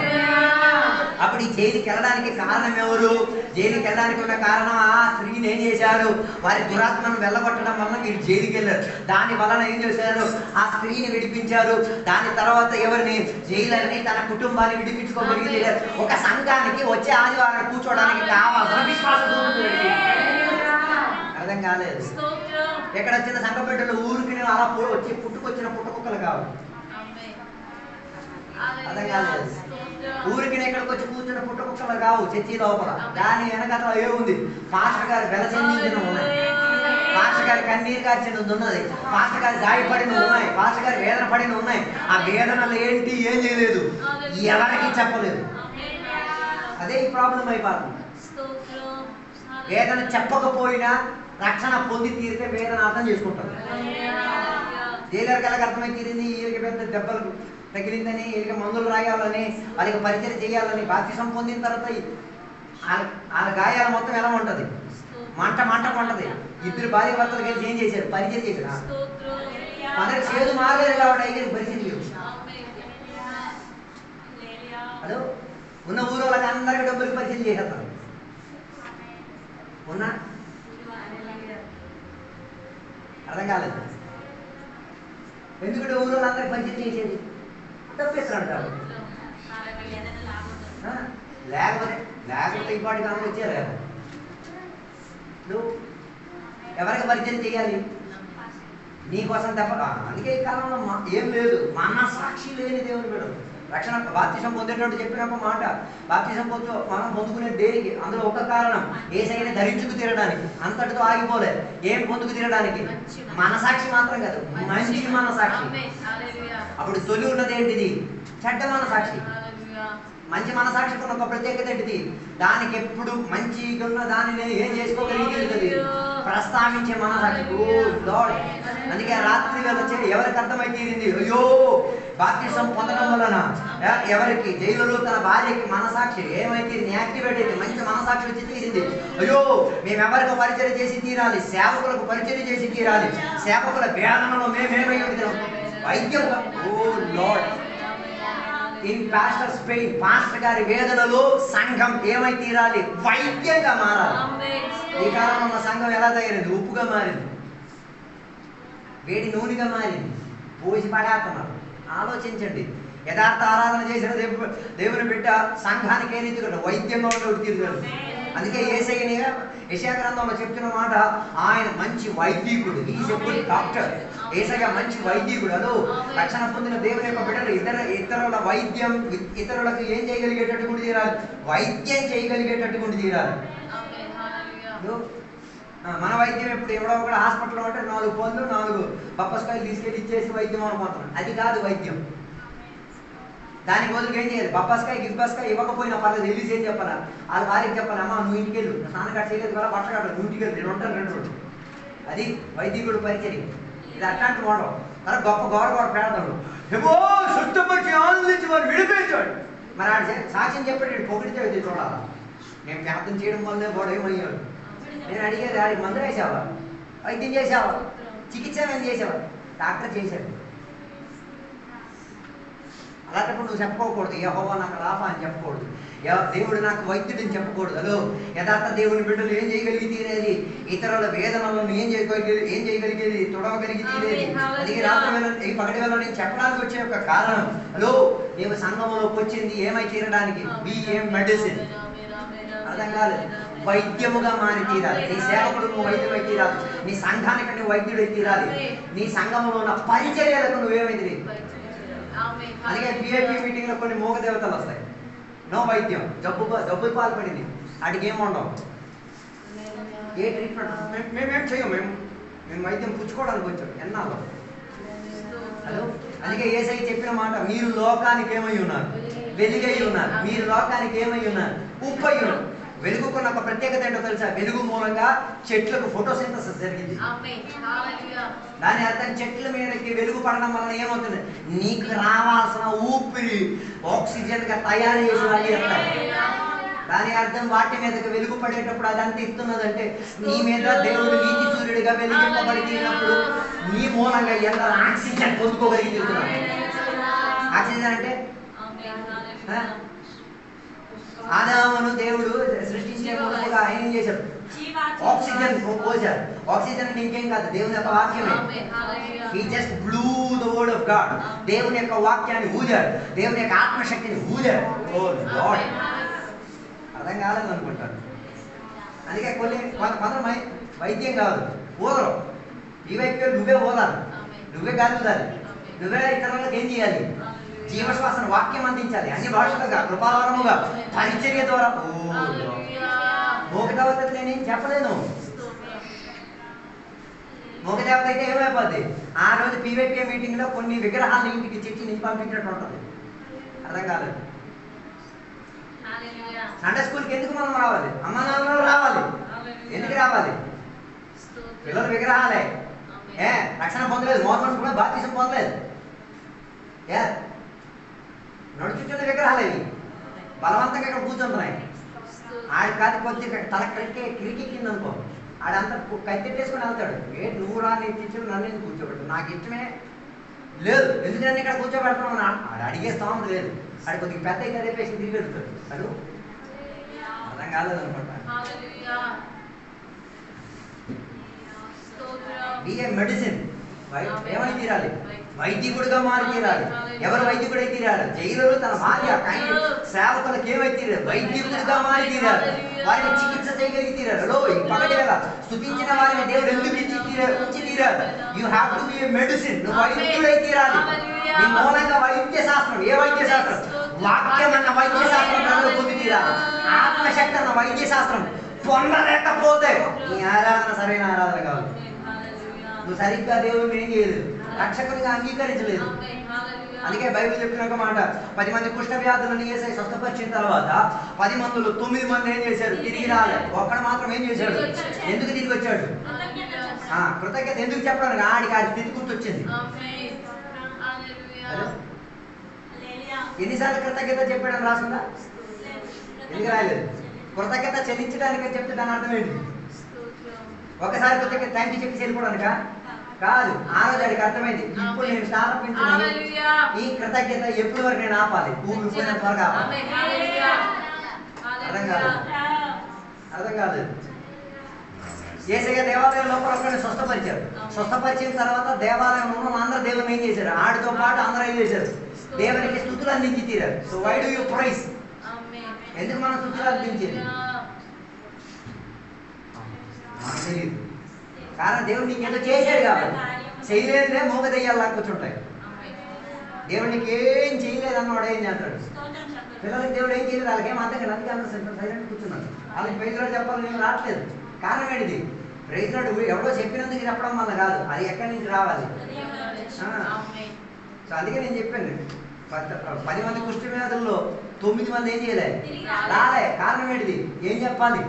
అప్పుడు ఈ జైలుకి వెళ్ళడానికి కారణం ఎవరు? జైలుకి వెళ్ళడానికి ఉన్న కారణం ఆ స్త్రీని ఏం చేశారు? వారి దురాత్మను వెళ్ళగొట్టడం వలన వీరు జైలుకి వెళ్ళారు. దాని వలన ఏం చేశారు? ఆ స్త్రీని విడిపించారు. దాని తర్వాత ఎవరిని? జైలర్ని, తన కుటుంబాన్ని విడిపించుకోగలిగి ఒక సంఘానికి వచ్చే ఆదివారం కూర్చోడానికి కావాల్సిన విశ్వాసం. అర్థం కాలేదు. ఎక్కడ వచ్చిన సంఘ బిడ్డలు ఊరికి అలా వచ్చి పుట్టుకొచ్చిన పుట్టకుక్కలు కావు. అర్థం కాలేదు. ఊరికి ఎక్కడికి వచ్చి కూర్చున్న పుట్టకుక్కలు కావు చర్చి లోపల. దాని వెనకాల ఏముంది? పాస్టర్ గారి వెల చెందిన ఉన్నాయి, పాస్టర్ గారి కన్నీరు కార్చినది ఉన్నది, పాస్టర్ గారి గాయపడిన ఉన్నాయి, పాస్టర్ గారి వేదన పడిన ఉన్నాయి. ఆ వేదనలు ఏంటి? ఏం చేయలేదు, ఎవరికి చెప్పలేదు. అదే ఈ ప్రాబ్లం అయిపోతుంది. వేదన చెప్పకపోయినా రక్షణ పొంది తీరితే వేదన అర్థం చేసుకుంటారు. జైలర్ కలకి అర్థమై తీరింది, వీళ్ళకి పెద్ద దెబ్బలు తగిలిందని, వీళ్ళకి మందులు రాయాలని, వాళ్ళకి పరిచయం చేయాలని. బాప్తిసం పొందిన తర్వాత వాళ్ళ గాయాలు మొత్తం ఎలా ఉంటుంది? మంట ఉంటుంది. ఇద్దరు భార్య భర్తలు కలిసి ఏం చేశారు? పరిచయం చేశారు. కొందరికి చేదు మారలేదు కాబట్టి అయ్యారు పరిస్థితి లేవు. హలో, ఉన్న ఊరు వాళ్ళకి అందరికీ డబ్బులు పరిచయం చేసేస్తారు. ఉన్నా అర్థం కాలేదు. ఎందుకంటే ఊరు వాళ్ళందరికీ పరిచయం చేసేది డబ్బు ఇస్తున్నాడు కాబట్టి. లేకపోతే ఇంపాటి కాలం వచ్చారు. నువ్వు ఎవరికి పరిచయం చేయాలి? నీకోసం తప్ప. అందుకే ఈ కాలంలో ఏం లేదు, మనసాక్షి లేని దేవుని బిడ్డలు. రక్షణ బాప్తిసం పొందేటట్టు చెప్పినప్పుడు మాట, బాప్తిసం మనం పొందుకునే దేనికి? అందులో ఒక కారణం యేసయ్యని ధరించుకు తీరడానికి. అంతటితో ఆగిపోలేదు. ఏం పొందుకు తీరడానికి? మనసాక్షి మాత్రం కాదు, మంచి మనసాక్షి. అప్పుడు తొలి ఉన్నది ఏంటిది? చెడ్డ మనసాక్షి. మంచి మనసాక్షికి ఉన్న ఒక ప్రత్యేకత ఏంటిది? దానికి ఎప్పుడు మంచిగా ఉన్న దానిని ఏం చేసుకోగలిగింది? ప్రస్తావించే మనసాక్షి. ఓ లార్డ్, అందుకే రాత్రి వేళ ఎవరికి అర్థమై తీరింది? అయ్యో, బాప్తిసం పొందడం వలన ఎవరికి జైలులో తన భార్యకి మనసాక్షి ఏమైతే యాక్టివేట్ అయితే మంచి మనసాక్షి వచ్చి తీరింది. అయ్యో, మేము ఎవరికి పరిచయం చేసి తీరాలి, సేవకులకు పరిచయం చేసి తీరాలి, సేవకుల వేదనలో మేమేమై ఉంటాం వైద్యంగా. O Lord, in pastor's pain, pastor గారి వేదనలో సంఘం ఏమై తీరాలి? వైద్యంగా మారాలి. ఈ కాలంలో ఉన్న సంఘం ఎలా తయారైంది? ఉప్పుగా మారింది, వేడి నూనెగా మారింది, పోసి పడేస్తున్నారు. ఆలోచించండి. యథార్థ ఆరాధన చేసిన దేవుని బిడ్డ సంఘానికి ఏ రీతిగా వైద్యంగా ఉండేవి తీరుతారు. అందుకే యేసయ్యని యెషయా గ్రంథంలో చెప్తున్న మాట, ఆయన మంచి వైద్యకుడు. Is a good doctor. Yesayya మంచి వైద్యకుడు. అదో రక్షణ పొందిన దేవుని యొక్క బిడ్డలు ఇతరుల వైద్యం, ఇతరులకు ఏం చేయగలిగేటట్టు కూడా తీరాలి, వైద్యం చేయగలిగేటట్టు కూడా తీరాలి. మన వైద్యం ఎప్పుడు ఎవడో కూడా హాస్పిటల్లో అంటే 4 పళ్ళు 4 బప్పస్కాయలు తీసుకెళ్ళి ఇచ్చేసి వైద్యం అనుకుంటున్నాం. అది కాదు వైద్యం. దానికి బదులుగా ఏం చేయాలి? బప్పస్కాయ గిబ్బస్కాయ ఇవ్వకపోయినా పర్లేదు, రిలీజ్ ఏం చెప్పాలా? వాళ్ళ భార్యకి చెప్పాలి, అమ్మ నువ్వు ఇంటికి వెళ్ళు, స్నానం కట్ట చేయలేదు కదా, బట్ట కట్ట, నువ్వు ఇంటికి వెళ్ళు, నేను ఉంటాను 2 రోజులు. అది వైద్యుడు పరిచయం. ఇది అట్లాంటి మోడల్. తర్వాత గొప్ప గౌరవ పేదలు ఏమో శుద్ధపరిచి ఆనందించి వారు విడిపించాడు. మరి ఆడ సాక్ష్యం చెప్పాడు, పొగిడితే అయితే చూడాలా? మేము ప్రార్థన చేయడం వల్లనే గొడవ ఏమయ్యాడు. నేను అడిగేది, ఆడికి మందులు వేసావా, వైద్యం చేసావా, చికిత్స ఏమైనా చేసావా? డాక్టర్ చేశాడు. అలాంటప్పుడు నువ్వు చెప్పుకోకూడదు, యెహోవా నాకు రాఫా అని చెప్పకూడదు, దేవుడు నాకు వైద్యుడిని చెప్పకూడదు. హలో, యథార్థ దేవుని బిడ్డలు ఏం చేయగలిగి తీరేది? ఇతరుల వేదనలను ఏం చేయగలిగేది? తొడవగలిగి తీరేది. అందుకే రాత్రి వేళ, ఈ పగటి వేళ నేను చెప్పడానికి వచ్చే ఒక కారణం, హలో, నీవు సంఘంలోకి వచ్చింది ఏమై తీరడానికి? Be a medicine. అర్థం కాలేదు, వైద్యముగా మారి తీరాలి. నీ సేవకుడు నువ్వు వైద్యమై తీరాలి, నీ సంఘానికి నువ్వు వైద్యుడై తీరాలి, నీ సంఘంలో ఉన్న పరిచర్యలకు నువ్వేమైంది? అందుకే పిఐపి మీటింగ్ లో కొన్ని మోగ దేవతలు వస్తాయి, నో వైద్యం, జబ్బు పాల్పడింది, వాటికి ఏం ఉండవు, ఏ ట్రీట్మెంట్ మేమేం చెయ్యం, మేము వైద్యం పుచ్చుకోవడానికి వచ్చాం ఎన్నాళ్ళు. హలో, అందుకే యేసయ్య చెప్పిన మాట, మీరు లోకానికి ఏమై ఉన్నారు? వెలుగై ఉన్నారు. మీరు లోకానికి ఏమై ఉన్నారు? ఉప్పై ఉన్నారు. వెలుగుకున్న ఒక ప్రత్యేకత ఏంటో తెలుసా? వెలుగు మూలంగా చెట్లకు ఫోటోసింథసిస్ జరిగింది. దాని అర్థం చెట్ల మీదకి వెలుగు పడడం వలన ఏమవుతుంది? నీకు రావాల్సిన ఊపిరి ఆక్సిజన్ గా తయారు చేసి వాళ్ళు చెప్తారు. దాని అర్థం వాటి మీదకి వెలుగు పడేటప్పుడు అదంతా ఇస్తున్నదంటే నీ మీద దేవుడు నీతి సూర్యుడిగా వెలిగింపబడినప్పుడు నీ మూలంగా ఎంత ఆక్సిజన్ పొందుకోగలిగి తిరుగుతున్నాడు. ఆక్సిజన్ అంటే ఆదామును దేవుడు సృష్టించే మూలముగా ఆయన ఏం చేశాడు? ఆక్సిజన్ పోసాడు. ఆక్సిజన్ అంటే ఇంకేం కాదు, దేవుని యొక్క వాక్యమే. He just blew the word of God. దేవుని యొక్క వాక్యాన్ని ఊదాడు, దేవుని యొక్క ఆత్మశక్తిని ఊదాడు. ఓ లార్డ్, అర్థం కాలేదు అనుకుంటాను. అందుకే కొందరు వైద్యం కాదు, ఊదరు. ఈ వైపు నువ్వే ఊదాలి, నువ్వే గాలిదాలి, నువ్వే ఇతరులకు ఏం చేయాలి? జీవశ్వాసన వాక్యం అందించాలి, అన్ని భాషలుగా, కృపావరముగా, పరిచర్య ద్వారా. మోగదేవత నేనేం చెప్పలేను. మోగదేవత అయితే ఏమైపోద్ది? ఆ రోజు పీవైపీ మీటింగ్ లో కొన్ని విగ్రహాలు ఇంటికి చెట్టు నుంచి పంపించినట్టు ఉంటుంది. అర్థం కాలేదు. సండే స్కూల్కి ఎందుకు మనం రావాలి? అమ్మ నాన్నలు రావాలి. ఎందుకు రావాలి? పిల్లలు విగ్రహాలే. రక్షణ పొందలేదు, మోర్మన్స్ కూడా బాప్తిసం పొందలేదు. నడుచుతున్న విగ్రహాలు ఇవి బలవంతంగా ఇక్కడ కూర్చుంటున్నాయి. ఆడి కాదు కొద్దిగా తల క్రికెట్ కింద అనుకో, ఆడంతా కత్తెట్టేసుకొని వెళ్తాడు. ఏంటి నువ్వు రా నేను తెచ్చిన నన్ను ఎందుకు కూర్చోబెట్టు, నాకు ఇష్టమే లేదు, ఎందుకు నన్ను ఇక్కడ కూర్చోబెడతాను ఆడు అడిగే స్థానం లేదు. ఆడు కొద్దిగా పెద్ద అయితే అదే పేసి తిరిగి వెళ్తాడు. అడు అర్థం కాలేదు అనుకుంటా. బి ఏ మెడిసిన్, ఏమై తీరాలి? వైద్యకుడిగా మారి తీరాలి. ఎవరు వైద్యకుడై తీరాలి? జైలులో తన భార్య సేవకులకు ఏమై తీరాలి? వైద్యకుడిగా మారి తీరాలి. వారిని చికిత్స చేయగలిగి తీరాలి. పగటి వేళ స్తుతించిన వారిని దేవుడు ఎందుకు ఉంచి తీరాలి? You have to be A medicine. నువ్వు వైద్యుడై తీరాలి. నీ మూలంగా వైద్య శాస్త్రం, ఏ వైద్య శాస్త్రం? వాక్యం అన్న వైద్య శాస్త్రం ప్రజలు పొంది తీరాలి. ఆత్మశక్తి అన్న వైద్య శాస్త్రం పొందలేకపోతే నీ ఆరాధన సరైన ఆరాధన కాదు. నువ్వు సరిగ్గా దేవుడిని ఏం చేయలేదు, రక్షకునిగా అంగీకరించలేదు. అందుకే బైబిల్ చెప్పిన ఒక మాట, 10 మంది కుష్ఠ వ్యాధులను యేసయ్య స్వస్థపరిచిన తర్వాత 10 మందిలో 9 మంది ఏం చేశారు? తిరిగి రాలేదు. ఒక్కడు మాత్రం ఏం చేశాడు? ఎందుకు తిరిగి వచ్చాడు? కృతజ్ఞత ఎందుకు చెప్పడానికి? ఆడికి ఆ స్థితి గుర్తొచ్చింది. ఎన్నిసార్లు కృతజ్ఞత చెప్పాడని రాసిందా? ఎందుకు రాయలేదు? కృతజ్ఞత చెల్లించడానికి చెప్తే దాని అర్థం ఏంటి? ఒకసారి కృతజ్ఞత థ్యాంక్ యూ చెప్పి వెళ్ళిపోవడానికా? కాదు. ఆ రోజు ఆడికి అర్థమైంది, ఇప్పుడు నేను స్థాపించిన ఈ కృతజ్ఞత ఎప్పుడు వరకు నేను ఆపాలి? భూమి పోయినంత వరకు ఆపాలి. అర్థం కాదు, అర్థం కాదు. యేసయ్య దేవాలయం లోపల ఒక్కడిని స్వస్థపరిచారు. స్వస్థపరిచిన తర్వాత దేవాలయం ఉన్న అందరూ దేవుని ఏం చేశారు? ఆడితో పాటు అందరూ ఏం చేశారు? దేవునికి స్తుతులు అందించి తీరారు. So why do you praise? ఎందుకు మనం స్తుతులు అందించేది? మనకు తెలియదు. కారణం దేవుడు నీకు ఏదో చేశాడు కాబట్టి. చేయలేదే మూగ దెయ్యాలు లాగా కూర్చుంటాయి. దేవుడికి ఏం చేయలేదన్నవాడు ఏం చేస్తాడు? పిల్లలకి దేవుడు ఏం చేయలేదు, వాళ్ళకి ఏం అర్థం కాదు. అందుకే అందరూ సైలెంట్ కూర్చున్నారు. వాళ్ళకి ప్రైజ్లాడు చెప్పాలని నేను రావట్లేదు. కారణం ఏంటిది? ప్రైజ్లాడు ఎవడో చెప్పినందుకు చెప్పడం వల్ల కాదు, అది ఎక్కడి నుంచి రావాలి. సో అందుకే నేను చెప్పాను, 10 మంది కుష్ఠ వ్యాధుల్లో 9 మంది ఏం చేయలే, రాలే. కారణం ఏంటిది? ఏం చెప్పాలి?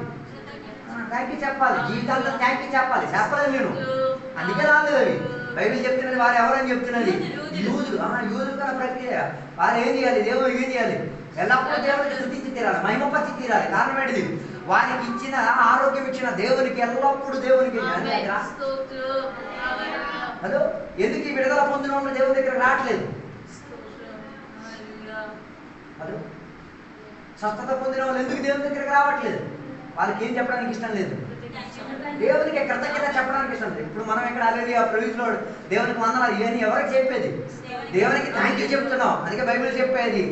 థ్యాంక్ యూ చెప్పాలి. జీవితాంతం థ్యాంక్ యూ చెప్పాలి. చెప్పలేదు నేను, అందుకే రాలేదు. అవి బైబిల్ చెప్తున్నది వారు ఎవరని చెప్తున్నది? యూదులు. యూదులు కన్నా ప్రక్రియ వారు ఏం చేయాలి? దేవుడు ఏం చేయాలి? ఎల్లప్పుడూ దేవుడికి స్తుతించి తీరాలి, మహిమపరిచి తీరాలి. కారణం ఏంటిది? వారికి ఇచ్చిన ఆరోగ్యం ఇచ్చిన దేవునికి ఎల్లప్పుడూ దేవునికి అదో ఎందుకు ఈ విడుదల పొందిన వాళ్ళు దేవుని దగ్గర రావట్లేదు? అదో స్వస్థత పొందిన వాళ్ళు ఎందుకు దేవుని దగ్గరికి రావట్లేదు? వాళ్ళకి ఏం చెప్పడానికి ఇష్టం లేదు, దేవునికి కృతజ్ఞత చెప్పడానికి ఇష్టం లేదు. ఇప్పుడు మనం ఎక్కడ ఆల్రెడీ ఆ ప్రైజ్ లో దేవునికి వందనాలు ఇవన్నీ ఎవరికి చెప్పేది? దేవునికి థ్యాంక్ యూ చెప్తున్నాం. అందుకే బైబిల్ చెప్పేది,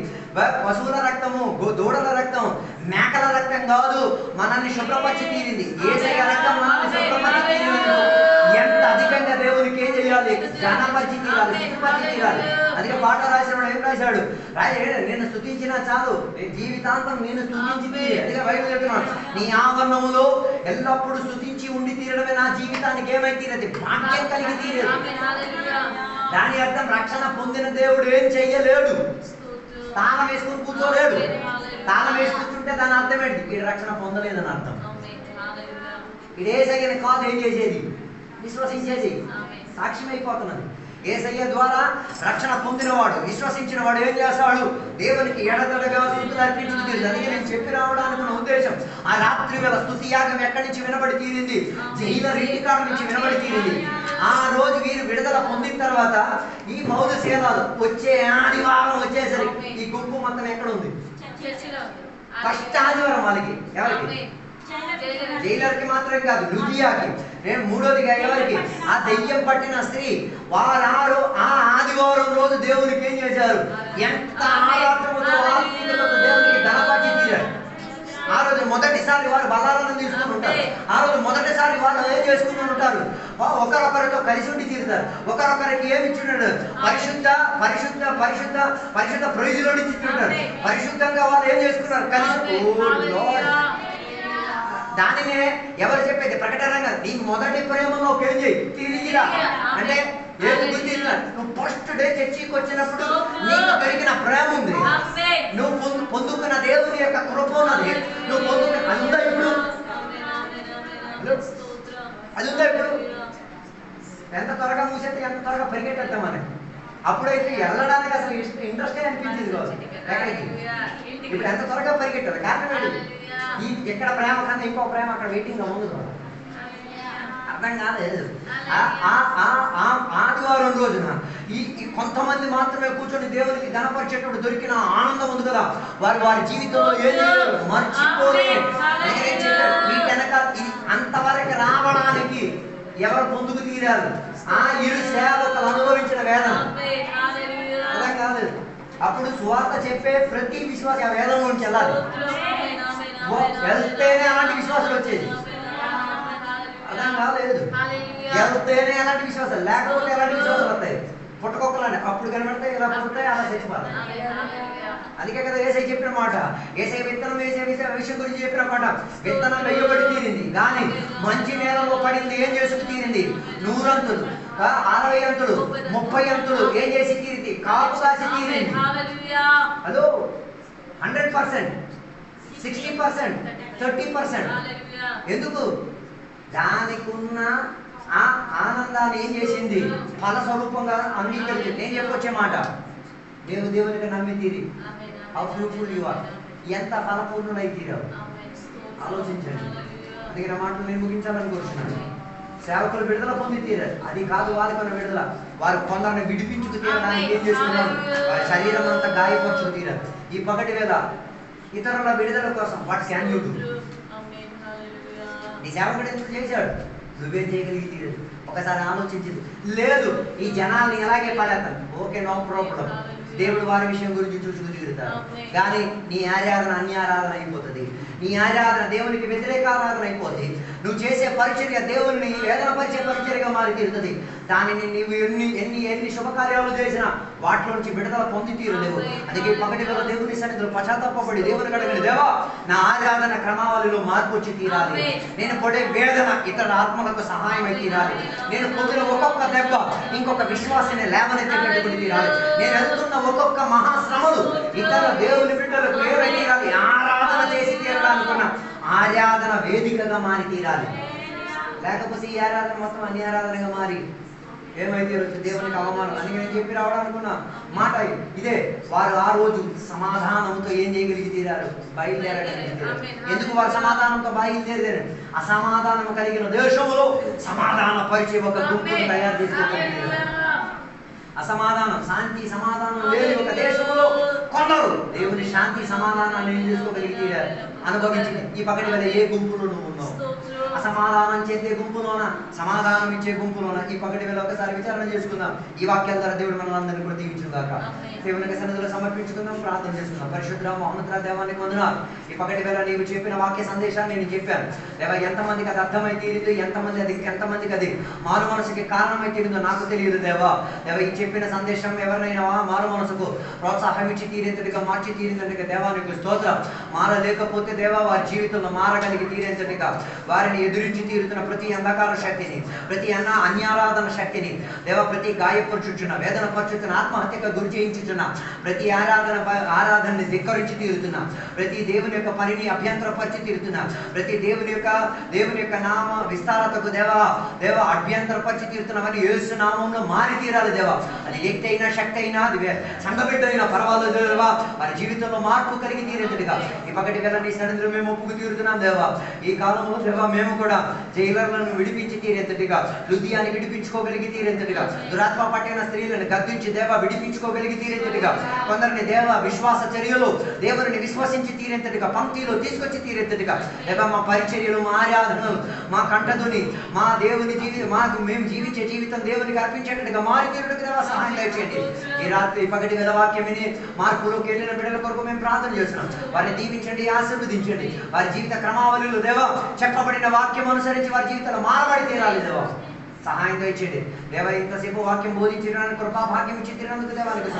పశువుల రక్తము, దూడల రక్తం, మేకల రక్తం కాదు మనల్ని శుభ్రపరిచి తీరింది. యేసయ్య రక్తం మనల్ని శుభ్రపరిచి తీరింది. ఎంత అధికంగా దేవునికి ఏం చేయాలి? ఘనపరిచి తీరాలి, స్తుతిపరిచి తీరాలి. అందుకే పాట రాసినప్పుడు ఏం రాశాడు? నేను స్తుతించినా చాలు, జీవితాంతం నేను స్తుతించి. అందుకే బైబిల్ చెప్తున్నాడు, నీ ఆవరణములో ఎల్లప్పుడూ స్తుతించి ఉండి తీరడమే నా జీవితానికి ఏమై తీరది? భాగ్యం కలిగి తీరేది. దాని అర్థం రక్షణ పొందిన దేవుడు ఏం చెయ్యలేడు, తాళం వేసుకుని కూర్చోలేడు. తాళం వేసి కూర్చుంటే దాని అర్థం ఏంటి? వీడు రక్షణ పొందలేదని అర్థం. ఇది యేసయ్యని కాదు ఏం చేసేది? విశ్వసించేది, సాక్ష్యం అయిపోతున్నది. యేసయ్య ద్వారా రక్షణ పొందినవాడు, విశ్వసించిన వాడు ఏం చేస్తాడు? దేవునికి ఎడతెగక స్తుతులు అర్పించుకు తీరింది. అందుకే నేను చెప్పి రావడానికి నా ఉద్దేశం, ఆ రాత్రి వేళ స్తుతి యాగం ఎక్కడి నుంచి వినబడి తీరింది? జైలర్ ఇంటికాడ నుంచి వినబడి తీరింది. ఆ రోజు వీరు విడుదల పొందిన తర్వాత ఈ పౌలు సేవలు వచ్చే ఆదివారం వచ్చేసరికి ఈ గుంపు మొత్తం ఎక్కడ ఉంది? ఫస్ట్ ఆదివారం వాళ్ళకి. ఎవరికి? జైలర్కి మాత్రమే కాదు, లుదియాకి. మూడోదిగా ఎవరికి? ఆ దెయ్యం పట్టిన స్త్రీ. వారు ఆ ఆదివారం రోజు దేవునికి ఏం చేశారు? ఎంత ఆరాధనతో దేవునికి ఘనపరిచి తీరారు. ఆ రోజు మొదటిసారి వారు బలాలను తీసుకుని ఉంటారు. ఆ రోజు మొదటిసారి వాళ్ళు ఏం చేసుకుని ఉంటారు? ఒకరొకరితో కలిసి ఉండి తీరుతారు. ఒకరొకరికి ఏమి ఇచ్చినాడు? పరిశుద్ధ పరిశుద్ధ పరిశుద్ధ పరిశుద్ధ ప్రైజులోని ఇచ్చినారు. పరిశుద్ధంగా వాళ్ళు ఏం చేసుకున్నారు? కలిసి. దానినే ఎవరు చెప్పేది? ప్రకటనగా నీ మొదటి ప్రేమలో ఏం చేయి? తిరిగిరా. అంటే ఏది గుర్తిస్తున్నారు? నువ్వు ఫస్ట్ డే చర్చికి వచ్చినప్పుడు నీకు పెరిగిన ప్రేమ ఉంది, నువ్వు పొందుకున్న దేవుని యొక్క కృప ఉన్నది, నువ్వు పొందుకున్న అది ఉందా ఇప్పుడు? అది ఉందా ఇప్పుడు? ఎంత త్వరగా మూసేస్తే ఎంత త్వరగా పరిగెట్టేద్దాం మనకి. అప్పుడైతే వెళ్ళడానికి అసలు ఇంట్రెస్టే అనిపించింది కాదు ఎక్కడికి. ఇప్పుడు ఎంత త్వరగా పరిగెట్టారు. కారణం ఏంటి? ఈ ఎక్కడ ప్రేమ కన్నా ఇంకో ప్రేమ అక్కడ వెయిటింగ్ ఉంది. అర్థం కాలేదు. ఆదివారం రోజున ఈ కొంతమంది మాత్రమే కూర్చొని దేవునికి గణపరిచేటప్పుడు దొరికిన ఆనందం ఉంది కదా, వారి జీవితంలో ఏది మర్చిపోలేదు. వీటెనక అంతవరకు రావడానికి ఎవరు ముందుకు తీరారు? ఇరు సేవకులు అనుభవించిన వేదన. అర్థం కాలేదు. అప్పుడు సువార్త చెప్పే ప్రతి విశ్వాసం ఆ వేదన నుంచి వెళ్ళాలి. వెళ్తేనే అలాంటి విశ్వాసాలు వచ్చేది. అర్థం కాలేదు. వెళ్తేనే అలాంటి విశ్వాసాలు, లేకపోతే ఎలాంటి విశ్వాసాలు వస్తాయి? పుట్టకొక్కలని అప్పుడు కనబడతాయి, ఇలా పుడతాయి, అలా చచ్చిపోతాయి. అందుకే కదా ఏసై చెప్పిన మాట, ఏసై విత్తనం వేసే విషయం గురించి చెప్పిన మాట, విత్తనం వేయబడి తీరింది కానీ మంచి నేలలో పడింది ఏం చేసుకు తీరింది? 100 అంతులు, 60 అంతులు, 30 అంతులు ఏం చేసి తీరింది? కాపు కాసి తీరింది. హలో, 100%, 60%, 30%. ఎందుకు? దానికి ఉన్న ఆ ఆనందాన్ని ఏం చేసింది? ఫలస్వరూపంగా అంగీకరించింది. నేను చెప్పొచ్చే మాట, దేవునికి నమ్మి తీరి హౌ ఫ్రూట్ఫుల్ యు ఆర్, ఎంత ఫలపూర్ణులై తీరావు ఆలోచించండి. అందుకే నా మాటలు నేను ముగించాలనుకుంటున్నాను. సేవకులు విడుదల పొంది తీరారు, అది కాదు వారికున్న విడుదల. వారు కొందరిని విడిపించుకు తీరడానికి ఏం చేస్తున్నారు? వారి శరీరం అంతా గాయపరచుకు తీరారు. ఈ పగటి వేళ ఇతరుల విడుదల కోసం వాట్ క్యాన్ యూ డూ? నీ సేవకుడు ఎందుకు చేశాడు? నువ్వేం చేయగలిగి తీరదు. ఒకసారి ఆలోచించింది. లేదు, ఈ జనాల్ని ఎలాగే పడేస్తాను, ఓకే, నో ప్రాబ్లం. దేవుడు వారి విషయం గురించి చూసుకు తీరుతారు. కానీ నీ ఆరాధన అన్యారాధన అయిపోతుంది. నీ ఆరాధన దేవునికి వ్యతిరేక ఆరాధన అయిపోతుంది. నువ్వు చేసే పరిచర్య దేవుని వేదన పరిచే పరిచర్యగా మారి తీరుతుంది. దానిని నీవు ఎన్ని శుభకార్యాలు చేసినా వాటిలో నుంచి విడుదల పొంది తీరలేవు. అందుకే పగటి వేళ దేవుని సన్నిధిలో పశ్చాత్తాపడి దేవుని అడగండి, దేవా నా ఆరాధన క్రమావళిలో మార్పు వచ్చి తీరాలి. నేను పడే వేదన ఇతర ఆత్మలకు సహాయం అయి తీరాలి. నేను పొందిన ఒక్కొక్క దెబ్బ ఇంకొక విశ్వాసాన్ని లేవనెత్తేటట్టు తీరాలి. నేను వెళ్తున్న ఒక్కొక్క మహాశ్రమలు ఇతర దేవుని బిడ్డలకు ఏవై తీరాలి? ఆరాధన చేసి తీరాలనుకున్న ఆరాధన వేదికగా మారి తీరాలి. లేకపోతే ఈ ఆరాధన మొత్తం అన్ని ఆరాధనగా మారి ఏమైతే దేవునికి అవమానం. అందుకే నేను చెప్పి రావడానుకున్న మాట ఇదే. వారు ఆ రోజు సమాధానంతో ఏం చేయగలిగి తీరారు? బయలుదేరగలిగి. ఎందుకు వారు సమాధానంతో బయలుదేరారు? అసమాధానం కలిగిన దేశంలో సమాధాన పరిచే ఒక గుంపును తయారు చేసుకోగలిగారు. అసమాధానం, శాంతి సమాధానం లేని ఒక దేశంలో కొందరు దేవుని శాంతి సమాధానాన్ని ఏం చేసుకోగలిగి అనుభవించింది. ఈ పగటి వేళ ఏ గుంపులో నువ్వు ఉన్నావు? అసమాధానం చెందే గుంపులోన, సమాధానం ఇచ్చే గుంపులోన? ఈ పగటి వేళ ఒకసారి విచారణ చేసుకుందాం. ఈ వాక్యాల ద్వారా దేవుడు మనల్ని కూడా దీవించుగాక. దేవునికి సన్నిధిలో సమర్పించుకుందాం, ప్రార్థన చేసుకుందాం. పరిశుద్ధ మహోన్నత దేవానికి వందనాలు. ఈ పగటి వేళ నీవు చెప్పిన వాక్య సందేశాన్ని నేను చెప్పాను. దేవా, ఎంతమందికి అది అర్థమై తీరిందో, ఎంతమందికి అది మారు మనసుకి కారణమై తీరిందో నాకు తెలియదు. దేవా ఈ చెప్పిన సందేశం ఎవరినైనా మారు మనసుకు ప్రోత్సాహం ఇచ్చి తీరేంతటిగా మార్చి తీరేంతటిగా దేవానికి స్తోత్రం. మారలేకపోతే దేవా వారి జీవితంలో మారగలిగి తీరేంతటిగా వారిని ఎదురించి తీరుతున్న ప్రతి అంధకార శక్తిని, ప్రతి అన్యారాధన శక్తిని దేవా, ప్రతి గాయపరుచుచున్న, వేదన పరుచుతున్న, ఆత్మహత్యకు గురి చేయించుచున్న ప్రతి ఆరాధనని ధిక్కరించి తీరుతున్నా, ప్రతి దేవుని యొక్క పనిని అభ్యంతరపరిచి తీరుతున్నా, ప్రతి దేవుని యొక్క నామ విస్తారతకు దేవా అభ్యంతరపరిచి తీరుతున్నామని యేసు నామంలో మారి తీరాలి దేవా. అది వ్యక్తి అయినా, శక్తి అయినా, అది సంఘ బిడ్డ అయినా పర్వాలేదు దేవా. వారి జీవితంలో మార్పు కలిగి తీరేంతటిగా ఈ పగటి వేళ నీ సన్నిధిలో మేము ఒప్పుకు తీరుతున్నాం దేవా. ఈ కాలంలో దేవా మేము కూడా జైలర్లను విడిపించి తీరేంతటిగా, లుధియాని విడిపించుకోగలిగి తీరేంతటిగా, దురాత్మ పట్టిన స్త్రీలను గద్దించి దేవా విడిపించుకోగలిగి తీరేంతటిగా, కొందరిని దేవా విశ్వాస చర్యలు దేవుని విశ్వసించి తీరేంతటిగా, పంక్తిలో తీసుకొచ్చి తీరేంతటిగా దేవా మా పరిచర్యలు, మా ఆరాధనలు, మా కంఠధుని, మా దేవుని మేము జీవించే జీవితం దేవునికి అర్పించేటట్టుగా మారి తీరుడికి దేవా సహాయం దయచేయండి. ఈ రాత్రి పగటి వేళ వాక్యం విని మార్పులోకి వెళ్ళిన బిడ్డల కొరకు మేము ప్రార్థన చేస్తున్నాం. వారిని దీవించండి, ఆశీర్వదించండి. వారి జీవిత క్రమావళిలో దేవా చెప్పబడిన వాక్యం అనుసరించి వారి జీవితంలో మారబడి తీరాలి దేవా. సహాయం దయచేయండి దేవా. ఇంతసేపు వాక్యం బోధించడానికి కృపా భాగ్యం ఇచ్చి తిరిగినందుకు దేవానికి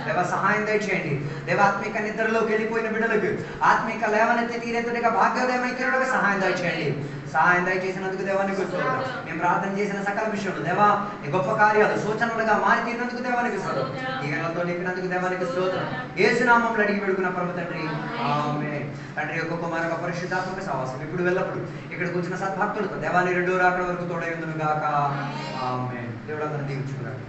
దేవా సహాయం దయచేయండి దేవా. ఆత్మిక నిద్రలోకి వెళ్ళిపోయిన బిడ్డలకు ఆత్మిక లేవనెత్తి తీరేతుడిగా భాగ్యోదయమైతుడిగా సహాయం దయచేయండి. సహాయం దయచేసినందుకు దేవానికి స్తోత్రం. మేము ప్రార్థన చేసిన సకల విషయంలో దేవా నీ గొప్ప కార్యాలు సూచనలుగా మారి తీరినందుకు దేవానికి స్తోత్రం. ఈ గణంతో నింపినందుకు దేవానికి స్తోత్రం. యేసు నామములో అడిగి వేడుకున్న పరమ తండ్రి, ఆమేన్. తండ్రి యొక్క కుమారుని పరిశుద్ధాత్మక సహవాసం ఇప్పుడు వెళ్ళప్పుడు ఇక్కడ కూర్చున్న సద్భక్తులతో దేవాని 2వ రాకడ వరకు తోడై ఉండును గాక. ఆమేన్. దేవుడు అందరిని దీవించుగాక.